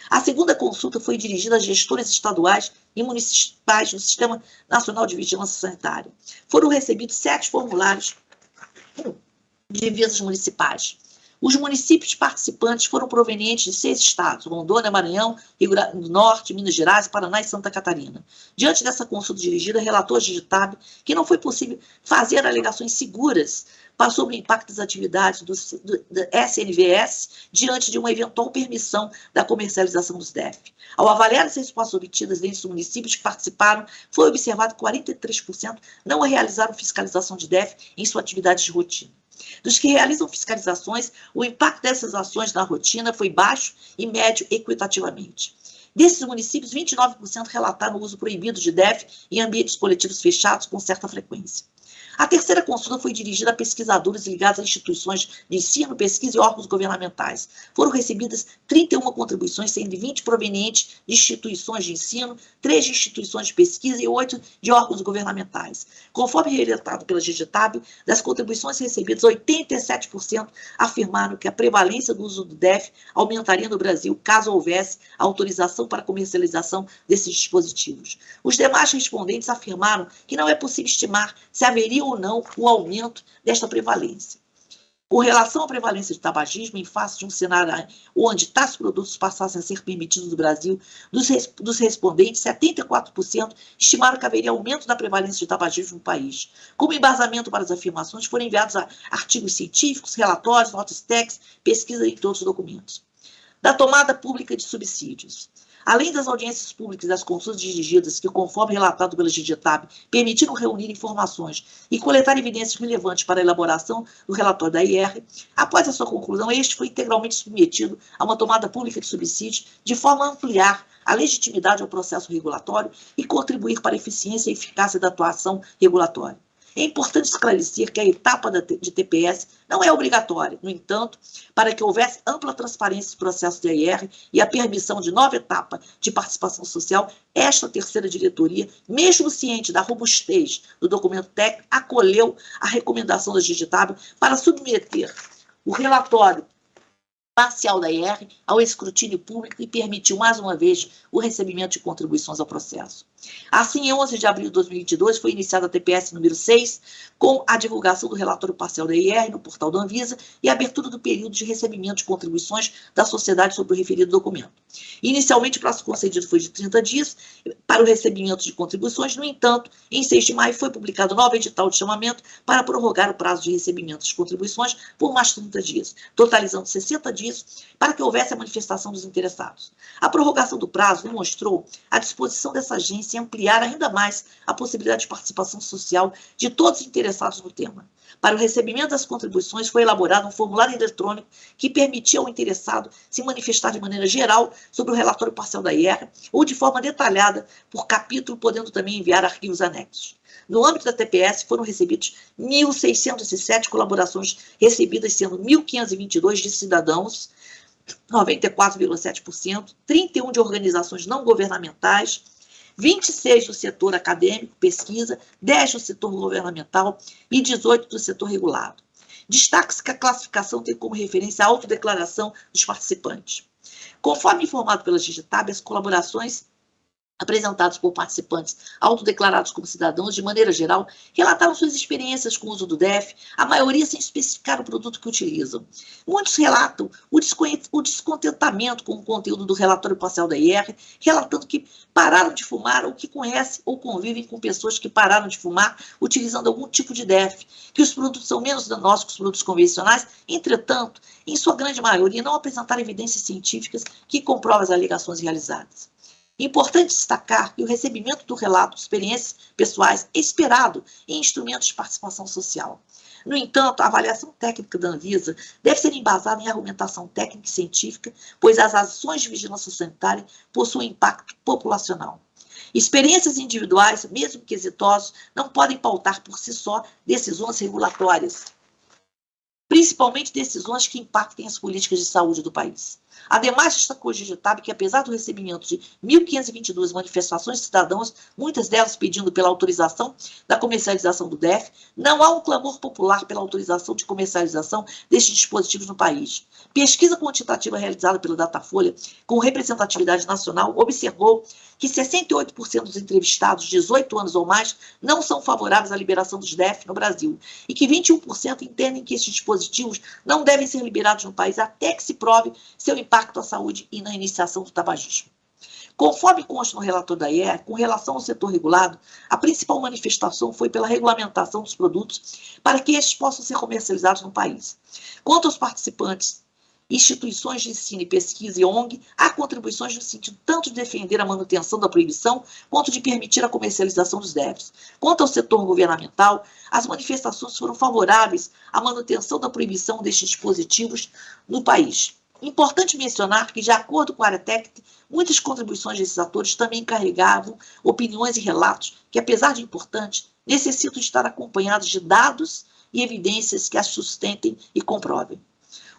B: A segunda consulta foi dirigida a gestores estaduais e municipais do Sistema Nacional de Vigilância Sanitária. Foram recebidos 7 formulários de visas municipais. Os municípios participantes foram provenientes de 6 estados, Rondônia, Maranhão, Rio Grande do Norte, Minas Gerais, Paraná e Santa Catarina. Diante dessa consulta dirigida, relatou a Digitab que não foi possível fazer alegações seguras sobre o impacto das atividades do SNVS diante de uma eventual permissão da comercialização dos DEF. Ao avaliar as respostas obtidas dentre os municípios que participaram, foi observado que 43% não realizaram fiscalização de DEF em sua atividade de rotina. Dos que realizam fiscalizações, o impacto dessas ações na rotina foi baixo e médio equitativamente. Desses municípios, 29% relataram o uso proibido de DEF em ambientes coletivos fechados com certa frequência. A terceira consulta foi dirigida a pesquisadores ligados a instituições de ensino, pesquisa e órgãos governamentais. Foram recebidas 31 contribuições, sendo 20 provenientes de instituições de ensino, 3 de instituições de pesquisa e 8 de órgãos governamentais. Conforme relatado pela Digitab, das contribuições recebidas, 87% afirmaram que a prevalência do uso do DEF aumentaria no Brasil caso houvesse autorização para comercialização desses dispositivos. Os demais respondentes afirmaram que não é possível estimar se haveria ou não o aumento desta prevalência. Com relação à prevalência de tabagismo, em face de um cenário onde tais produtos passassem a ser permitidos no Brasil, dos respondentes, 74% estimaram que haveria aumento da prevalência de tabagismo no país. Como embasamento para as afirmações, foram enviados artigos científicos, relatórios, notas técnicas, pesquisa e outros documentos. Da tomada pública de subsídios. Além das audiências públicas e das consultas dirigidas, que, conforme relatado pela Digitab, permitiram reunir informações e coletar evidências relevantes para a elaboração do relatório da IR, após a sua conclusão, este foi integralmente submetido a uma tomada pública de subsídios, de forma a ampliar a legitimidade ao processo regulatório e contribuir para a eficiência e eficácia da atuação regulatória. É importante esclarecer que a etapa de TPS não é obrigatória. No entanto, para que houvesse ampla transparência do processo de IR e a permissão de nova etapa de participação social, esta terceira diretoria, mesmo ciente da robustez do documento técnico, acolheu a recomendação da Digitab para submeter o relatório parcial da IR ao escrutínio público e permitiu, mais uma vez, o recebimento de contribuições ao processo. Assim, em 11 de abril de 2022, foi iniciada a TPS número 6, com a divulgação do relatório parcial da IR no portal da Anvisa e a abertura do período de recebimento de contribuições da sociedade sobre o referido documento. Inicialmente, o prazo concedido foi de 30 dias para o recebimento de contribuições. No entanto, em 6 de maio foi publicado novo edital de chamamento para prorrogar o prazo de recebimento de contribuições por mais 30 dias, totalizando 60 dias para que houvesse a manifestação dos interessados. A prorrogação do prazo demonstrou a disposição dessa agência em ampliar ainda mais a possibilidade de participação social de todos os interessados no tema. Para o recebimento das contribuições, foi elaborado um formulário eletrônico que permitia ao interessado se manifestar de maneira geral sobre o relatório parcial da IR ou de forma detalhada por capítulo, podendo também enviar arquivos anexos. No âmbito da TPS, foram recebidos 1.607 colaborações recebidas, sendo 1.522 de cidadãos, 94,7%, 31 de organizações não governamentais, 26 do setor acadêmico, pesquisa, 10 do setor governamental e 18 do setor regulado. Destaque-se que a classificação tem como referência a autodeclaração dos participantes. Conforme informado pela Digitab, as colaborações apresentados por participantes autodeclarados como cidadãos, de maneira geral, relataram suas experiências com o uso do DEF, a maioria sem especificar o produto que utilizam. Muitos relatam o descontentamento com o conteúdo do relatório parcial da IR, relatando que pararam de fumar ou que conhecem ou convivem com pessoas que pararam de fumar utilizando algum tipo de DEF, que os produtos são menos danosos que os produtos convencionais, entretanto, em sua grande maioria, não apresentaram evidências científicas que comprovam as alegações realizadas. Importante destacar que o recebimento do relato de experiências pessoais é esperado em instrumentos de participação social. No entanto, a avaliação técnica da Anvisa deve ser embasada em argumentação técnica e científica, pois as ações de vigilância sanitária possuem impacto populacional. Experiências individuais, mesmo que exitosas, não podem pautar por si só decisões regulatórias, principalmente decisões que impactem as políticas de saúde do país. Ademais, está cogitado que, apesar do recebimento de 1.522 manifestações de cidadãos, muitas delas pedindo pela autorização da comercialização do DEF, não há um clamor popular pela autorização de comercialização destes dispositivos no país. Pesquisa quantitativa realizada pela Datafolha, com representatividade nacional, observou que 68% dos entrevistados de 18 anos ou mais não são favoráveis à liberação dos DEF no Brasil e que 21% entendem que estes dispositivos não devem ser liberados no país até que se prove seu impacto à saúde e na iniciação do tabagismo. Conforme consta no relatório da IER, com relação ao setor regulado, a principal manifestação foi pela regulamentação dos produtos para que estes possam ser comercializados no país. Quanto aos participantes, instituições de ensino e pesquisa e ONG, há contribuições no sentido tanto de defender a manutenção da proibição, quanto de permitir a comercialização dos DEFs. Quanto ao setor governamental, as manifestações foram favoráveis à manutenção da proibição destes dispositivos no país. Importante mencionar que, de acordo com a Aretec, muitas contribuições desses atores também carregavam opiniões e relatos que, apesar de importantes, necessitam estar acompanhados de dados e evidências que as sustentem e comprovem.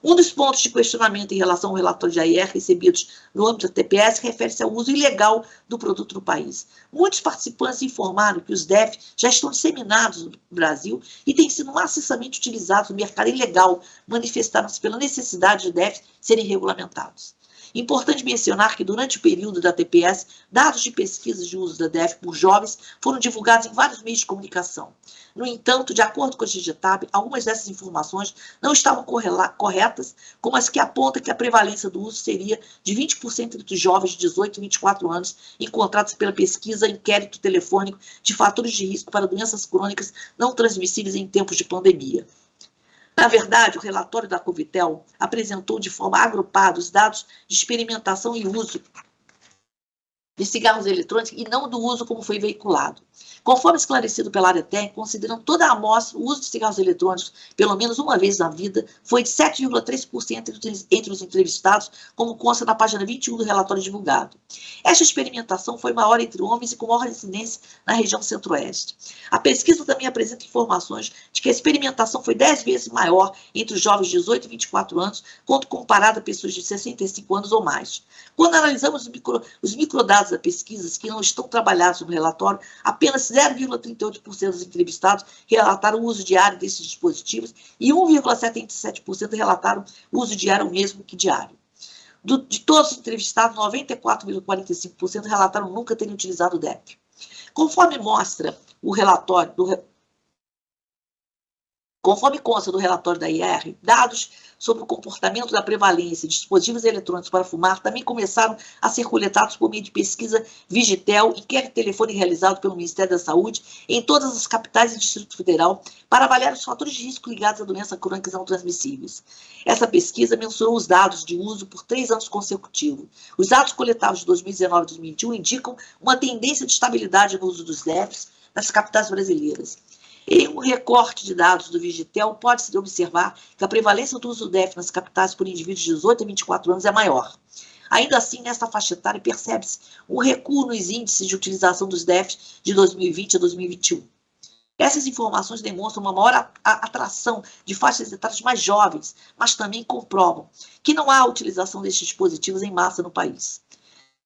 B: Um dos pontos de questionamento em relação ao relatório de AIR recebidos no âmbito da TPS refere-se ao uso ilegal do produto no país. Muitos participantes informaram que os DEF já estão disseminados no Brasil e têm sido maciçamente utilizados no mercado ilegal, manifestaram-se pela necessidade de DEF serem regulamentados. Importante mencionar que, durante o período da TPS, dados de pesquisas de uso da DEF por jovens foram divulgados em vários meios de comunicação. No entanto, de acordo com a GGTAB, algumas dessas informações não estavam corretas, como as que apontam que a prevalência do uso seria de 20% entre os jovens de 18 e 24 anos, encontrados pela pesquisa Inquérito Telefônico de Fatores de Risco para Doenças Crônicas Não Transmissíveis em Tempos de Pandemia. Na verdade, o relatório da Covitel apresentou de forma agrupada os dados de experimentação e uso de cigarros eletrônicos e não do uso como foi veiculado. Conforme esclarecido pela Aretec, considerando toda a amostra, o uso de cigarros eletrônicos, pelo menos uma vez na vida, foi de 7,3% entre os entrevistados, como consta na página 21 do relatório divulgado. Esta experimentação foi maior entre homens e com maior incidência na região centro-oeste. A pesquisa também apresenta informações de que a experimentação foi 10 vezes maior entre os jovens de 18 e 24 anos, quando comparada a pessoas de 65 anos ou mais. Quando analisamos os microdados da pesquisa, que não estão trabalhados no relatório, apenas 0,38% dos entrevistados relataram o uso diário desses dispositivos e 1,77% relataram o uso diário o mesmo que diário. De todos os entrevistados, 94,45% relataram nunca terem utilizado o DEP. Conforme mostra o relatório Conforme consta do relatório da IR, dados sobre o comportamento da prevalência de dispositivos eletrônicos para fumar também começaram a ser coletados por meio de pesquisa Vigitel, inquérito telefônico realizado pelo Ministério da Saúde em todas as capitais e Distrito Federal para avaliar os fatores de risco ligados a doenças crônicas não transmissíveis. Essa pesquisa mensurou os dados de uso por 3 anos consecutivos. Os dados coletados de 2019 e 2021 indicam uma tendência de estabilidade no uso dos DEFs nas capitais brasileiras. Em um recorte de dados do Vigitel, pode-se observar que a prevalência do uso do DEF nas capitais por indivíduos de 18 a 24 anos é maior. Ainda assim, nesta faixa etária, percebe-se um recuo nos índices de utilização dos DEFs de 2020 a 2021. Essas informações demonstram uma maior atração de faixas etárias mais jovens, mas também comprovam que não há utilização destes dispositivos em massa no país.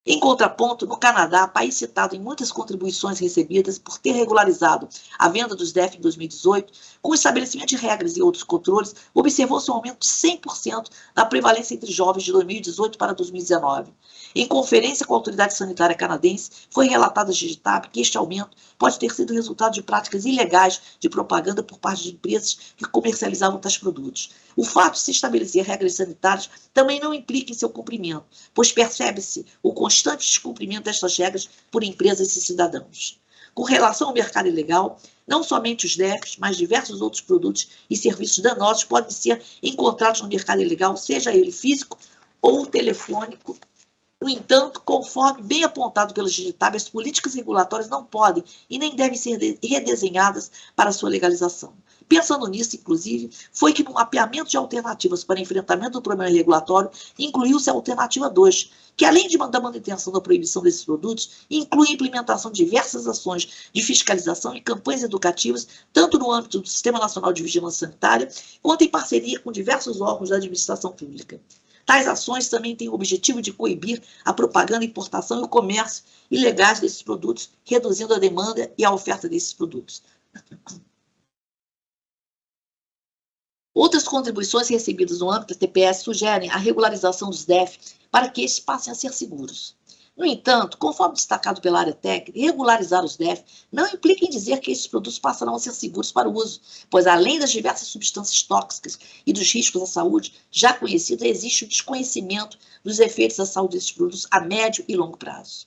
B: Em contraponto, no Canadá, país citado em muitas contribuições recebidas por ter regularizado a venda dos DEF em 2018, com o estabelecimento de regras e outros controles, observou-se um aumento de 100% na prevalência entre jovens de 2018 para 2019. Em conferência com a autoridade sanitária canadense, foi relatado à GGTAB que este aumento pode ter sido resultado de práticas ilegais de propaganda por parte de empresas que comercializavam tais produtos. O fato de se estabelecer regras sanitárias também não implica em seu cumprimento, pois percebe-se o constante descumprimento destas regras por empresas e cidadãos. Com relação ao mercado ilegal, não somente os DEFs, mas diversos outros produtos e serviços danosos podem ser encontrados no mercado ilegal, seja ele físico ou telefônico, No entanto, conforme bem apontado pelas GIGITAB, as políticas regulatórias não podem e nem devem ser redesenhadas para sua legalização. Pensando nisso, inclusive, foi que no mapeamento de alternativas para enfrentamento do problema regulatório, incluiu-se a alternativa 2, que além da manutenção da proibição desses produtos, inclui a implementação de diversas ações de fiscalização e campanhas educativas, tanto no âmbito do Sistema Nacional de Vigilância Sanitária, quanto em parceria com diversos órgãos da administração pública. Tais ações também têm o objetivo de coibir a propaganda, importação e o comércio ilegais desses produtos, reduzindo a demanda e a oferta desses produtos. Outras contribuições recebidas no âmbito da TPS sugerem a regularização dos DEF para que estes passem a ser seguros. No entanto, conforme destacado pela área técnica, regularizar os DEF não implica em dizer que estes produtos passarão a ser seguros para o uso, pois além das diversas substâncias tóxicas e dos riscos à saúde já conhecidos, existe o desconhecimento dos efeitos à saúde desses produtos a médio e longo prazo.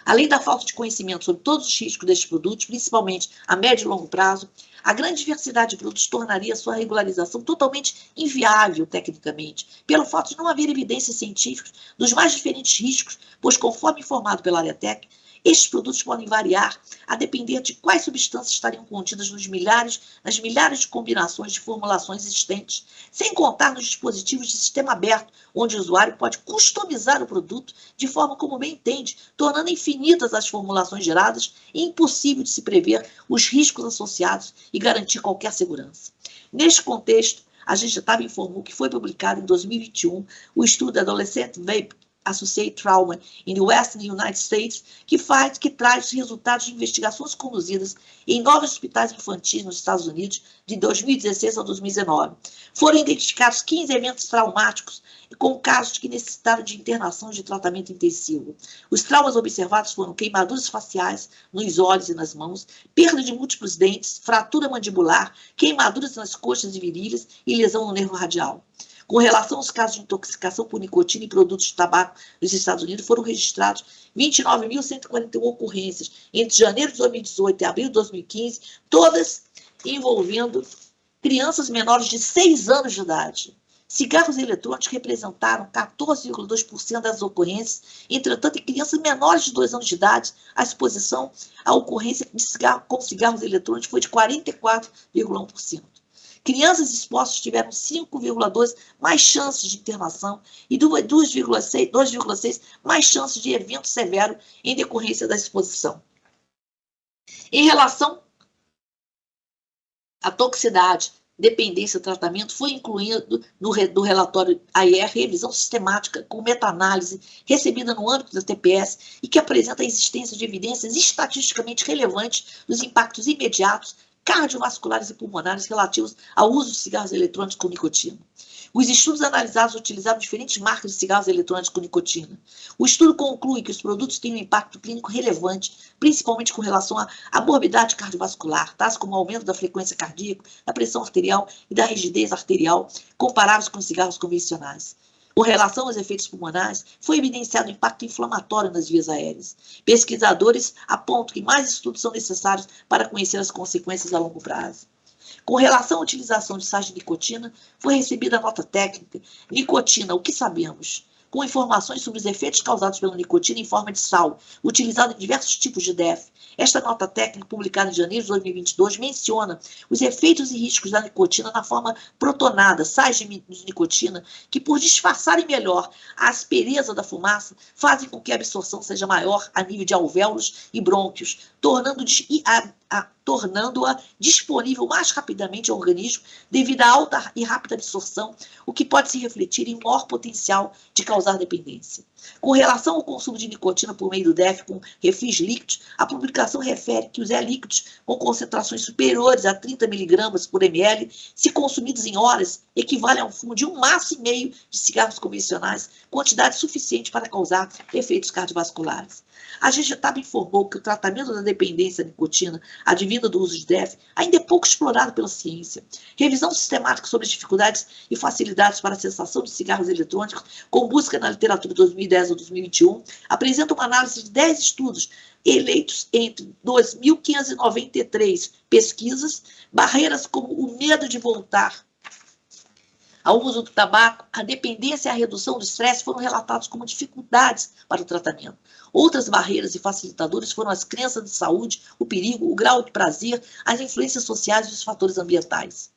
B: Além da falta de conhecimento sobre todos os riscos destes produtos, principalmente a médio e longo prazo, a grande diversidade de produtos tornaria sua regularização totalmente inviável tecnicamente, pelo fato de não haver evidências científicas dos mais diferentes riscos, pois, conforme informado pela área técnica, estes produtos podem variar a depender de quais substâncias estariam contidas nas milhares de combinações de formulações existentes, sem contar nos dispositivos de sistema aberto, onde o usuário pode customizar o produto de forma como bem entende, tornando infinitas as formulações geradas e impossível de se prever os riscos associados e garantir qualquer segurança. Neste contexto, a GIGITAB informou que foi publicado em 2021 o estudo Adolescent Vape Associated Trauma in the Western United States, que traz resultados de investigações conduzidas em 9 hospitais infantis nos Estados Unidos de 2016 a 2019. Foram identificados 15 eventos traumáticos com casos que necessitaram de internação de tratamento intensivo. Os traumas observados foram queimaduras faciais nos olhos e nas mãos, perda de múltiplos dentes, fratura mandibular, queimaduras nas coxas e virilhas e lesão no nervo radial. Com relação aos casos de intoxicação por nicotina e produtos de tabaco nos Estados Unidos, foram registrados 29.141 ocorrências entre janeiro de 2018 e abril de 2015, todas envolvendo crianças menores de 6 anos de idade. Cigarros eletrônicos representaram 14,2% das ocorrências, entretanto, em crianças menores de 2 anos de idade, a exposição à ocorrência com cigarros eletrônicos foi de 44,1%. Crianças expostas tiveram 5,2 mais chances de internação e 2,6 mais chances de evento severo em decorrência da exposição. Em relação à toxicidade, dependência e tratamento, foi incluído no relatório AIR revisão sistemática com meta-análise recebida no âmbito da TPS e que apresenta a existência de evidências estatisticamente relevantes dos impactos imediatos cardiovasculares e pulmonares relativos ao uso de cigarros eletrônicos com nicotina. Os estudos analisados utilizaram diferentes marcas de cigarros eletrônicos com nicotina. O estudo conclui que os produtos têm um impacto clínico relevante, principalmente com relação à morbidade cardiovascular, tais como o aumento da frequência cardíaca, da pressão arterial e da rigidez arterial, comparáveis com os cigarros convencionais. Com relação aos efeitos pulmonares, foi evidenciado o impacto inflamatório nas vias aéreas. Pesquisadores apontam que mais estudos são necessários para conhecer as consequências a longo prazo. Com relação à utilização de sais de nicotina, foi recebida a nota técnica Nicotina, o que sabemos? Com informações sobre os efeitos causados pela nicotina em forma de sal, utilizado em diversos tipos de DEF. Esta nota técnica, publicada em janeiro de 2022, menciona os efeitos e riscos da nicotina na forma protonada, sais de nicotina, que por disfarçarem melhor a aspereza da fumaça, fazem com que a absorção seja maior a nível de alvéolos e brônquios, tornando-a disponível mais rapidamente ao organismo devido à alta e rápida absorção, o que pode se refletir em um maior potencial de causar dependência. Com relação ao consumo de nicotina por meio do DEF com refis líquidos, a publicação refere que os líquidos com concentrações superiores a 30 mg por ml, se consumidos em horas, equivalem a um fumo de 1,5 maço de cigarros convencionais, quantidade suficiente para causar efeitos cardiovasculares. A GIGITAB informou que o tratamento da dependência da nicotina advinda do uso de DEF ainda é pouco explorado pela ciência. Revisão sistemática sobre as dificuldades e facilidades para a cessação de cigarros eletrônicos, com busca na literatura de 2010 a 2021, apresenta uma análise de 10 estudos eleitos entre 2.593 pesquisas, barreiras como o medo de voltar ao uso do tabaco, a dependência e a redução do estresse foram relatados como dificuldades para o tratamento. Outras barreiras e facilitadores foram as crenças de saúde, o perigo, o grau de prazer, as influências sociais e os fatores ambientais.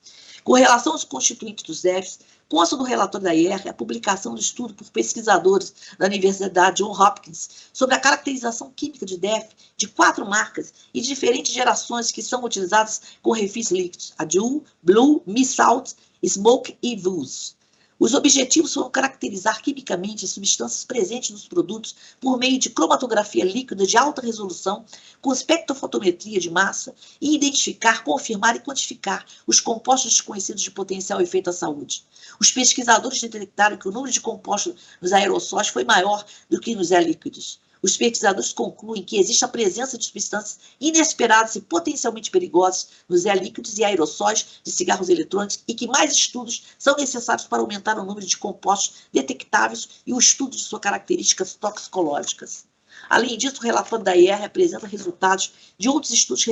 B: Com relação aos constituintes dos DEFs, consta do relatório da IR a publicação do estudo por pesquisadores da Universidade Johns Hopkins sobre a caracterização química de DEF de 4 marcas e de diferentes gerações que são utilizadas com refis líquidos, a Juul, Blue, Mi-Salt, Smoke e Vuse. Os objetivos foram caracterizar quimicamente as substâncias presentes nos produtos por meio de cromatografia líquida de alta resolução, com espectrofotometria de massa, e identificar, confirmar e quantificar os compostos desconhecidos de potencial efeito à saúde. Os pesquisadores detectaram que o número de compostos nos aerossóis foi maior do que nos líquidos. Os pesquisadores concluem que existe a presença de substâncias inesperadas e potencialmente perigosas nos líquidos e aerossóis de cigarros eletrônicos e que mais estudos são necessários para aumentar o número de compostos detectáveis e o estudo de suas características toxicológicas. Além disso, o relatório da IR apresenta resultados de outros estudos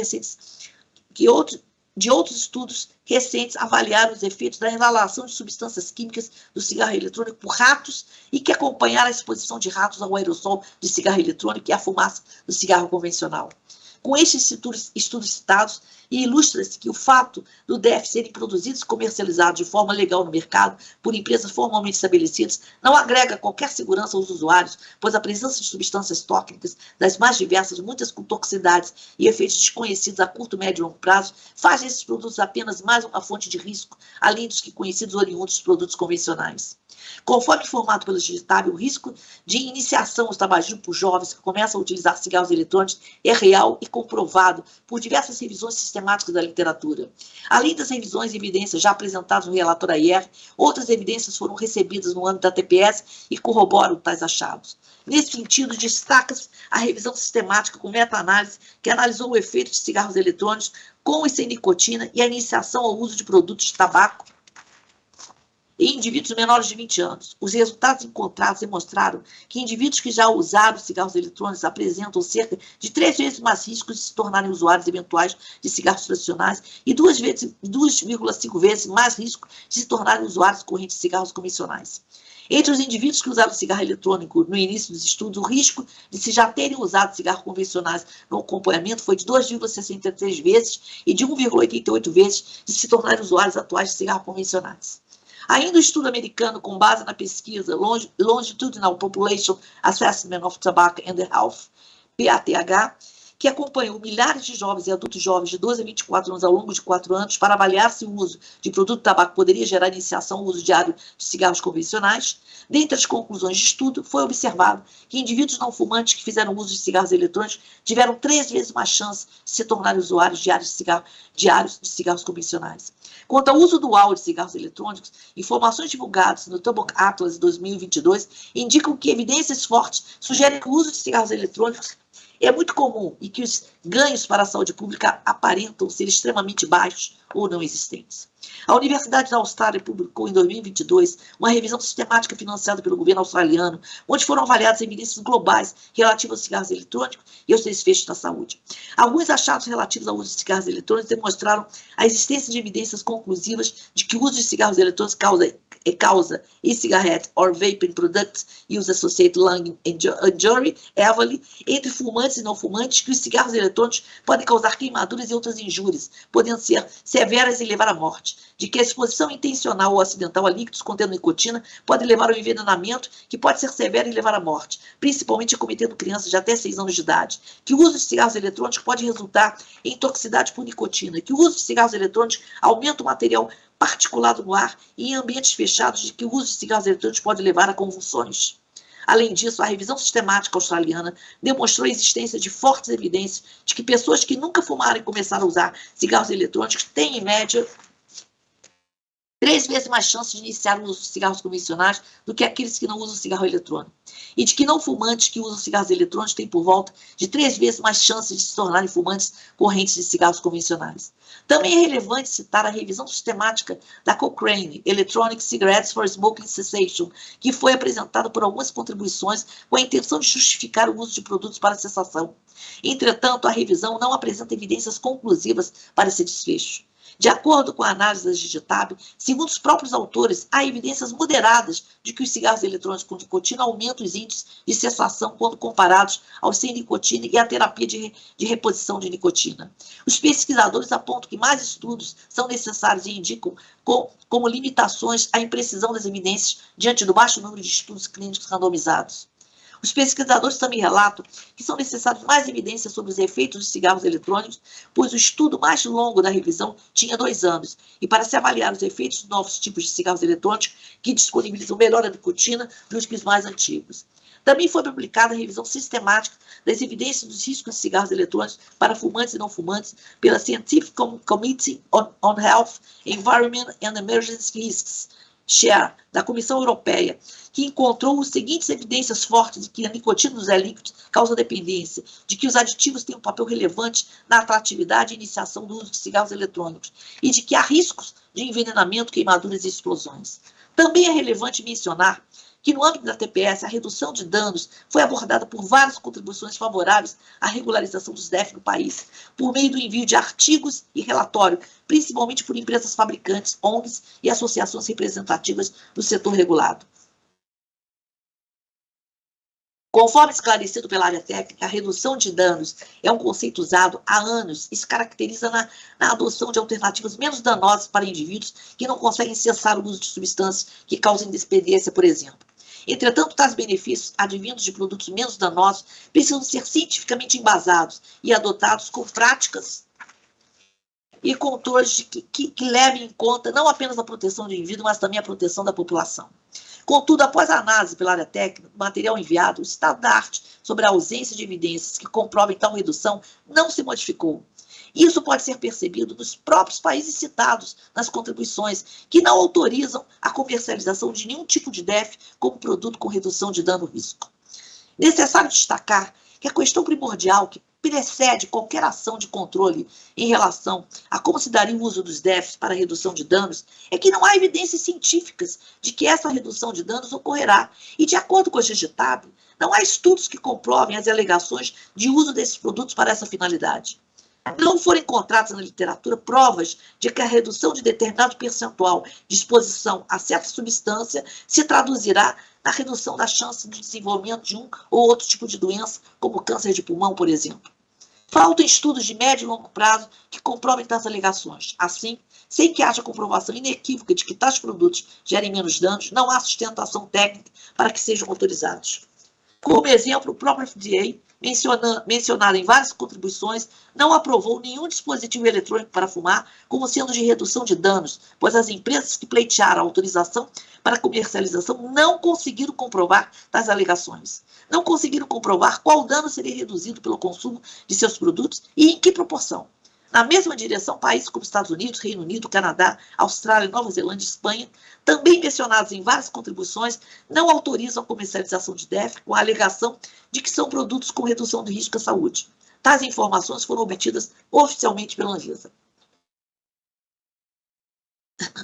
B: recentes avaliaram os efeitos da inalação de substâncias químicas do cigarro eletrônico por ratos e que acompanharam a exposição de ratos ao aerossol de cigarro eletrônico e à fumaça do cigarro convencional. Com estes estudos citados, ilustra-se que o fato do DEF serem produzidos e comercializados de forma legal no mercado por empresas formalmente estabelecidas não agrega qualquer segurança aos usuários, pois a presença de substâncias tóxicas das mais diversas, muitas com toxicidades e efeitos desconhecidos a curto, médio e longo prazo, faz desses produtos apenas mais uma fonte de risco, além dos que conhecidos oriundos dos produtos convencionais. Conforme informado pelo Digitável, o risco de iniciação ao tabagismo por jovens que começam a utilizar cigarros eletrônicos é real e comprovado por diversas revisões sistemáticas da literatura. Além das revisões e evidências já apresentadas no relatório IR, outras evidências foram recebidas no âmbito da TPS e corroboram tais achados. Nesse sentido, destaca-se a revisão sistemática com meta-análise que analisou o efeito de cigarros eletrônicos com e sem nicotina e a iniciação ao uso de produtos de tabaco em indivíduos menores de 20 anos. Os resultados encontrados demonstraram que indivíduos que já usaram cigarros eletrônicos apresentam cerca de 3 vezes mais riscos de se tornarem usuários eventuais de cigarros tradicionais e 2,5 vezes mais risco de se tornarem usuários correntes de cigarros convencionais. Entre os indivíduos que usaram cigarro eletrônico no início dos estudos, o risco de se já terem usado cigarros convencionais no acompanhamento foi de 2,63 vezes e de 1,88 vezes de se tornarem usuários atuais de cigarros convencionais. Ainda o estudo americano, com base na pesquisa Longitudinal Population Assessment of Tobacco and Health, PATH, que acompanhou milhares de jovens e adultos jovens de 12 a 24 anos ao longo de 4 anos para avaliar se o uso de produto de tabaco poderia gerar iniciação ao uso diário de cigarros convencionais. Dentre as conclusões de estudo, foi observado que indivíduos não fumantes que fizeram uso de cigarros eletrônicos tiveram 3 vezes mais chance de se tornarem usuários diários de cigarros convencionais. Quanto ao uso dual de cigarros eletrônicos, informações divulgadas no Tobacco Atlas 2022 indicam que evidências fortes sugerem que o uso de cigarros eletrônicos é muito comum e que os ganhos para a saúde pública aparentam ser extremamente baixos ou não existentes. A Universidade da Austrália publicou em 2022 uma revisão sistemática financiada pelo governo australiano, onde foram avaliadas evidências globais relativas aos cigarros eletrônicos e aos desfechos da saúde. Alguns achados relativos ao uso de cigarros eletrônicos demonstraram a existência de evidências conclusivas de que o uso de cigarros eletrônicos causa e-cigarette or vaping products use associated lung injury, EVALI, entre fumantes e não fumantes, que os cigarros eletrônicos podem causar queimaduras e outras injúrias, podendo ser severas e levar à morte, de que a exposição intencional ou acidental a líquidos contendo nicotina pode levar ao envenenamento, que pode ser severo e levar à morte, principalmente acometendo crianças de até 6 anos de idade, que o uso de cigarros eletrônicos pode resultar em toxicidade por nicotina, que o uso de cigarros eletrônicos aumenta o material particulado no ar e em ambientes fechados, de que o uso de cigarros eletrônicos pode levar a convulsões. Além disso, a revisão sistemática australiana demonstrou a existência de fortes evidências de que pessoas que nunca fumaram e começaram a usar cigarros eletrônicos têm, em média, 3 vezes mais chances de iniciar o uso de cigarros convencionais do que aqueles que não usam cigarro eletrônico. E de que não fumantes que usam cigarros eletrônicos têm por volta de 3 vezes mais chances de se tornarem fumantes correntes de cigarros convencionais. Também é relevante citar a revisão sistemática da Cochrane, Electronic Cigarettes for Smoking Cessation, que foi apresentada por algumas contribuições com a intenção de justificar o uso de produtos para cessação. Entretanto, a revisão não apresenta evidências conclusivas para esse desfecho. De acordo com a análise da Digitab, segundo os próprios autores, há evidências moderadas de que os cigarros eletrônicos com nicotina aumentam os índices de cessação quando comparados aos sem nicotina e à terapia de reposição de nicotina. Os pesquisadores apontam que mais estudos são necessários e indicam como limitações a imprecisão das evidências diante do baixo número de estudos clínicos randomizados. Os pesquisadores também relatam que são necessárias mais evidências sobre os efeitos dos cigarros eletrônicos, pois o estudo mais longo da revisão tinha 2 anos, e para se avaliar os efeitos dos novos tipos de cigarros eletrônicos que disponibilizam melhor a nicotina dos que os mais antigos. Também foi publicada a revisão sistemática das evidências dos riscos de cigarros eletrônicos para fumantes e não fumantes pela Scientific Committee on Health, Environment and Emergency Risks, SHARE, da Comissão Europeia, que encontrou as seguintes evidências fortes de que a nicotina dos líquidos causa dependência, de que os aditivos têm um papel relevante na atratividade e iniciação do uso de cigarros eletrônicos, e de que há riscos de envenenamento, queimaduras e explosões. Também é relevante mencionar que no âmbito da TPS, a redução de danos foi abordada por várias contribuições favoráveis à regularização dos DEF no país, por meio do envio de artigos e relatório, principalmente por empresas fabricantes, ONGs e associações representativas do setor regulado. Conforme esclarecido pela área técnica, a redução de danos é um conceito usado há anos e se caracteriza na adoção de alternativas menos danosas para indivíduos que não conseguem cessar o uso de substâncias que causem dependência, por exemplo. Entretanto, tais benefícios, advindos de produtos menos danosos, precisam ser cientificamente embasados e adotados com práticas e controles que levem em conta não apenas a proteção do indivíduo, mas também a proteção da população. Contudo, após a análise pela área técnica do material enviado, o estado da arte sobre a ausência de evidências que comprovem tal redução não se modificou. Isso pode ser percebido nos próprios países citados nas contribuições, que não autorizam a comercialização de nenhum tipo de DEF como produto com redução de dano-risco. Necessário destacar que a questão primordial que precede qualquer ação de controle em relação a como se daria o uso dos DEFs para a redução de danos é que não há evidências científicas de que essa redução de danos ocorrerá. E, de acordo com a Digitab, não há estudos que comprovem as alegações de uso desses produtos para essa finalidade. Não foram encontradas na literatura provas de que a redução de determinado percentual de exposição a certa substância se traduzirá na redução da chance de desenvolvimento de um ou outro tipo de doença, como câncer de pulmão, por exemplo. Faltam estudos de médio e longo prazo que comprovem tais alegações. Assim, sem que haja comprovação inequívoca de que tais produtos gerem menos danos, não há sustentação técnica para que sejam autorizados. Como exemplo, o próprio FDA, mencionado em várias contribuições, não aprovou nenhum dispositivo eletrônico para fumar como sendo de redução de danos, pois as empresas que pleitearam a autorização para comercialização não conseguiram comprovar tais alegações. Não conseguiram comprovar qual dano seria reduzido pelo consumo de seus produtos e em que proporção. Na mesma direção, países como Estados Unidos, Reino Unido, Canadá, Austrália, Nova Zelândia e Espanha, também mencionados em várias contribuições, não autorizam a comercialização de DEF com a alegação de que são produtos com redução de risco à saúde. Tais informações foram obtidas oficialmente pela Anvisa.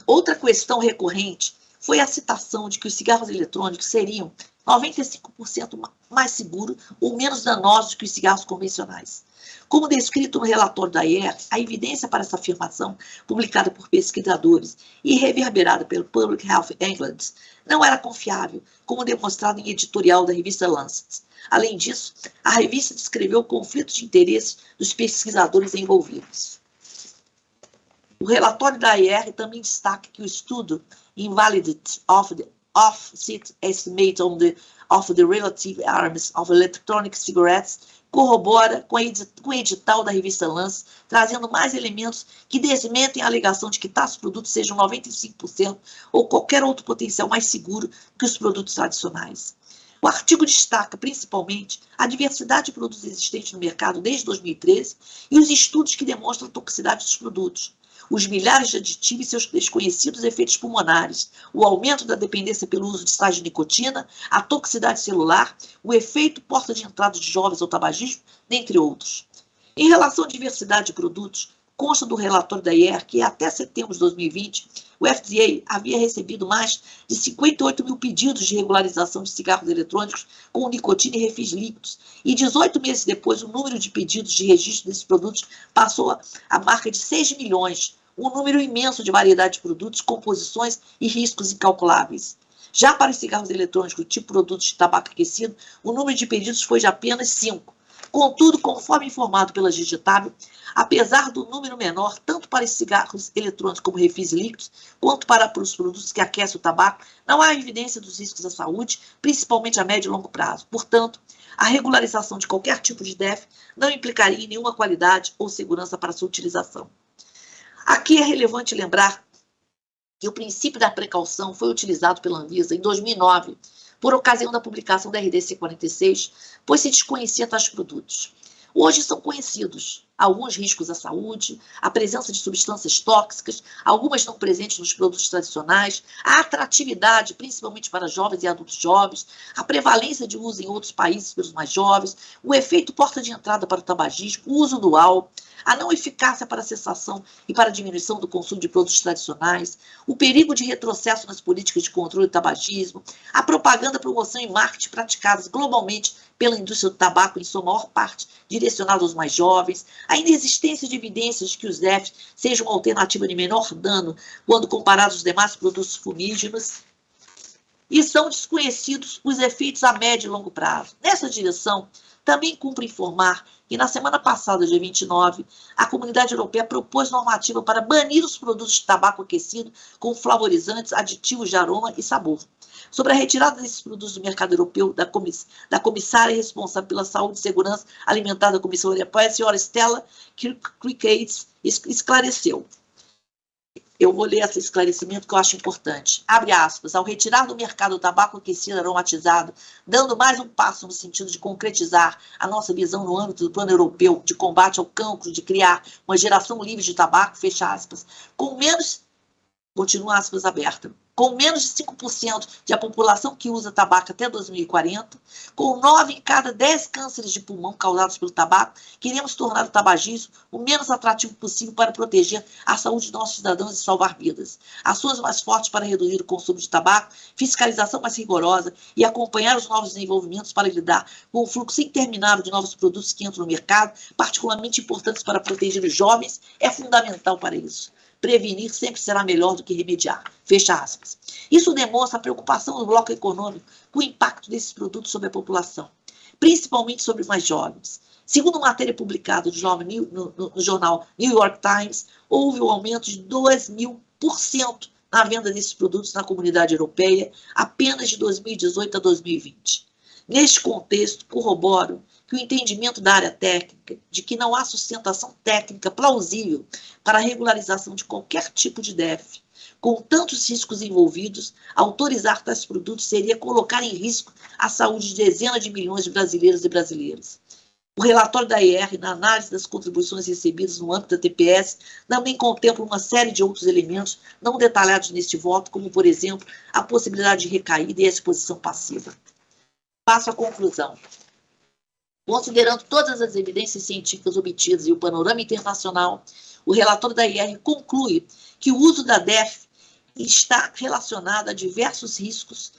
B: Outra questão recorrente foi a citação de que os cigarros eletrônicos seriam 95% mais seguros ou menos danosos que os cigarros convencionais. Como descrito no relatório da IER, a evidência para essa afirmação, publicada por pesquisadores e reverberada pelo Public Health England, não era confiável, como demonstrado em editorial da revista Lancet. Além disso, a revista descreveu o conflito de interesses dos pesquisadores envolvidos. O relatório da IER também destaca que o estudo Invalidity of the Offset Estimate of the Relative Harms of Electronic Cigarettes corrobora com o edital da revista Lancet, trazendo mais elementos que desmentem a alegação de que tais produtos sejam 95% ou qualquer outro potencial mais seguro que os produtos tradicionais. O artigo destaca, principalmente, a diversidade de produtos existentes no mercado desde 2013 e os estudos que demonstram a toxicidade dos produtos, os milhares de aditivos e seus desconhecidos efeitos pulmonares, o aumento da dependência pelo uso de sais de nicotina, a toxicidade celular, o efeito porta de entrada de jovens ao tabagismo, dentre outros. Em relação à diversidade de produtos, consta do relatório da IER que até setembro de 2020, o FDA havia recebido mais de 58 mil pedidos de regularização de cigarros eletrônicos com nicotina e refis líquidos, e 18 meses depois o número de pedidos de registro desses produtos passou a marca de 6 milhões, um número imenso de variedade de produtos, composições e riscos incalculáveis. Já para os cigarros eletrônicos, tipo produtos de tabaco aquecido, o número de pedidos foi de apenas 5. Contudo, conforme informado pela Digitável, apesar do número menor, tanto para os cigarros eletrônicos como refis líquidos, quanto para os produtos que aquecem o tabaco, não há evidência dos riscos à saúde, principalmente a médio e longo prazo. Portanto, a regularização de qualquer tipo de DEF não implicaria em nenhuma qualidade ou segurança para sua utilização. Aqui é relevante lembrar que o princípio da precaução foi utilizado pela Anvisa em 2009, por ocasião da publicação da RDC 46, pois se desconhecia tais produtos. Hoje são conhecidos alguns riscos à saúde, a presença de substâncias tóxicas, algumas não presentes nos produtos tradicionais, a atratividade, principalmente para jovens e adultos jovens, a prevalência de uso em outros países pelos mais jovens, o efeito porta de entrada para o tabagismo, o uso dual, a não eficácia para a cessação e para a diminuição do consumo de produtos tradicionais, o perigo de retrocesso nas políticas de controle do tabagismo, a propaganda, promoção e marketing praticadas globalmente pela indústria do tabaco, em sua maior parte direcionada aos mais jovens, a inexistência de evidências de que os DEFs sejam uma alternativa de menor dano quando comparados aos demais produtos fumígenos, e são desconhecidos os efeitos a médio e longo prazo. Nessa direção, também cumpre informar que na semana passada, dia 29, a Comunidade Europeia propôs normativa para banir os produtos de tabaco aquecido com flavorizantes, aditivos de aroma e sabor. Sobre a retirada desses produtos do mercado europeu, da comissária responsável pela saúde e segurança alimentar da Comissão Europeia, a senhora Stella Kyriakides, esclareceu. Eu vou ler esse esclarecimento que eu acho importante. Abre aspas. Ao retirar do mercado o tabaco aquecido aromatizado, dando mais um passo no sentido de concretizar a nossa visão no âmbito do plano europeu de combate ao cancro, de criar uma geração livre de tabaco, fecha aspas, com menos, continua aspas aberta, com menos de 5% de a população que usa tabaco até 2040, com 9 em cada 10 cânceres de pulmão causados pelo tabaco, queremos tornar o tabagismo o menos atrativo possível para proteger a saúde de nossos cidadãos e salvar vidas. Ações mais fortes para reduzir o consumo de tabaco, fiscalização mais rigorosa e acompanhar os novos desenvolvimentos para lidar com o fluxo interminável de novos produtos que entram no mercado, particularmente importantes para proteger os jovens, é fundamental para isso. Prevenir sempre será melhor do que remediar. Fecha aspas. Isso demonstra a preocupação do bloco econômico com o impacto desses produtos sobre a população, principalmente sobre os mais jovens. Segundo matéria publicada no jornal New York Times, houve um aumento de 2.000% na venda desses produtos na comunidade europeia apenas de 2018 a 2020. Neste contexto, corroboro que o entendimento da área técnica de que não há sustentação técnica plausível para a regularização de qualquer tipo de DEF, com tantos riscos envolvidos, autorizar tais produtos seria colocar em risco a saúde de dezenas de milhões de brasileiros e brasileiras. O relatório da IR, na análise das contribuições recebidas no âmbito da TPS, também contempla uma série de outros elementos não detalhados neste voto, como, por exemplo, a possibilidade de recaída e a exposição passiva. Passo à conclusão. Considerando todas as evidências científicas obtidas e o panorama internacional, o relatório da IR conclui que o uso da DEF está relacionado a diversos riscos,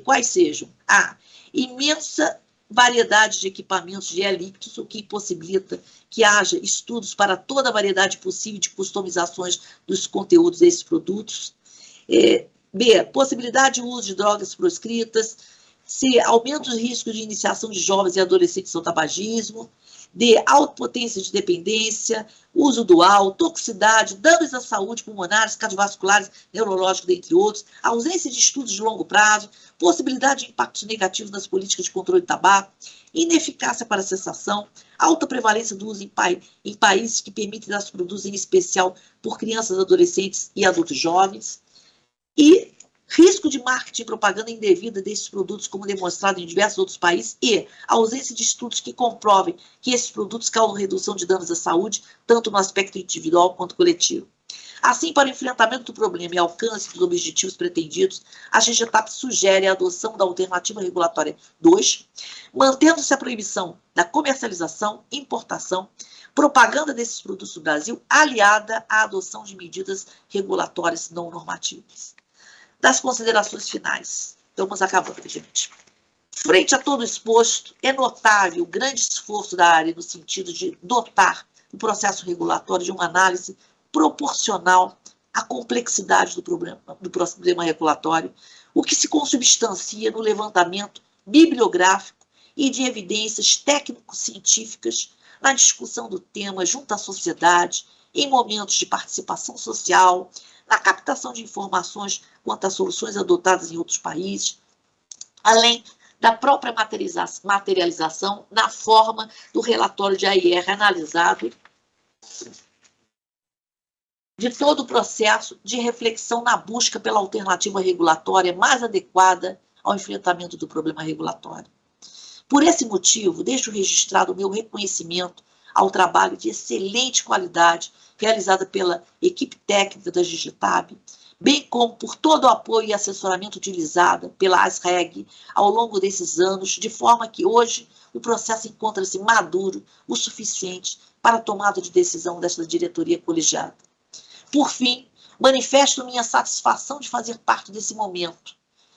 B: quais sejam a imensa variedade de equipamentos de líquidos, o que impossibilita que haja estudos para toda a variedade possível de customizações dos conteúdos desses produtos, B, possibilidade de uso de drogas proscritas, C, aumento do risco de iniciação de jovens e adolescentes ao tabagismo, D, alta potência de dependência, uso dual, toxicidade, danos à saúde pulmonares, cardiovasculares, neurológicos, dentre outros, ausência de estudos de longo prazo, possibilidade de impactos negativos nas políticas de controle do tabaco, ineficácia para a cessação, alta prevalência do uso em países que permitem dar produtos, em especial por crianças, adolescentes e adultos jovens, e risco de marketing e propaganda indevida desses produtos, como demonstrado em diversos outros países, e a ausência de estudos que comprovem que esses produtos causam redução de danos à saúde, tanto no aspecto individual quanto coletivo. Assim, para o enfrentamento do problema e alcance dos objetivos pretendidos, a GGTAP sugere a adoção da alternativa regulatória 2, mantendo-se a proibição da comercialização, importação, propaganda desses produtos no Brasil, aliada à adoção de medidas regulatórias não normativas. Das considerações finais. Estamos acabando, gente. Frente a todo o exposto, é notável o grande esforço da área no sentido de dotar o processo regulatório de uma análise proporcional à complexidade do problema regulatório, o que se consubstancia no levantamento bibliográfico e de evidências técnico-científicas na discussão do tema junto à sociedade, em momentos de participação social, na captação de informações quanto às soluções adotadas em outros países, além da própria materialização na forma do relatório de AIR analisado, de todo o processo de reflexão na busca pela alternativa regulatória mais adequada ao enfrentamento do problema regulatório. Por esse motivo, deixo registrado o meu reconhecimento ao trabalho de excelente qualidade realizado pela equipe técnica da Digitab, bem como por todo o apoio e assessoramento utilizado pela ASREG ao longo desses anos, de forma que hoje o processo encontra-se maduro o suficiente para a tomada de decisão desta diretoria colegiada. Por fim, manifesto minha satisfação de fazer parte desse momento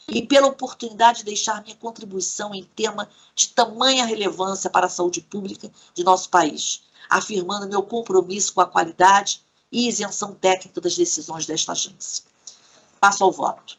B: e pela oportunidade de deixar minha contribuição em tema de tamanha relevância para a saúde pública de nosso país, afirmando meu compromisso com a qualidade e isenção técnica das decisões desta agência. Passo ao voto.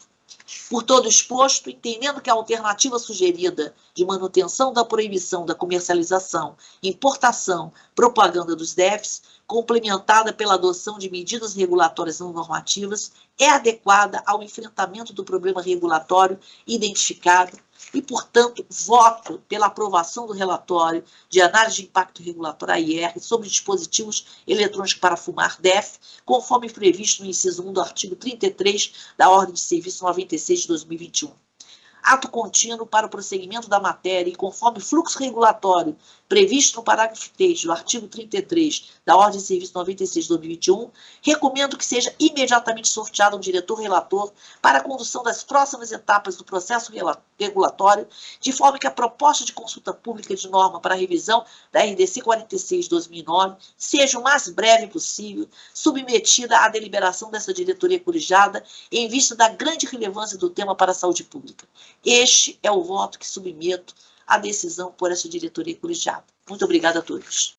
B: Por todo exposto, entendendo que a alternativa sugerida de manutenção da proibição da comercialização, importação, propaganda dos DEFs, complementada pela adoção de medidas regulatórias não normativas, é adequada ao enfrentamento do problema regulatório identificado e, portanto, voto pela aprovação do relatório de análise de impacto regulatório AIR sobre dispositivos eletrônicos para fumar, DEF, conforme previsto no inciso 1 do artigo 33 da Ordem de Serviço 96 de 2021. Ato contínuo para o prosseguimento da matéria e conforme fluxo regulatório previsto no parágrafo 3 do artigo 33 da Ordem de Serviço 96 de 2021, recomendo que seja imediatamente sorteado um diretor-relator para a condução das próximas etapas do processo regulatório, de forma que a proposta de consulta pública de norma para a revisão da RDC 46 de 2009 seja o mais breve possível submetida à deliberação dessa diretoria colegiada em vista da grande relevância do tema para a saúde pública. Este é o voto que submeto à decisão por essa diretoria colegiada. Muito obrigada a todos.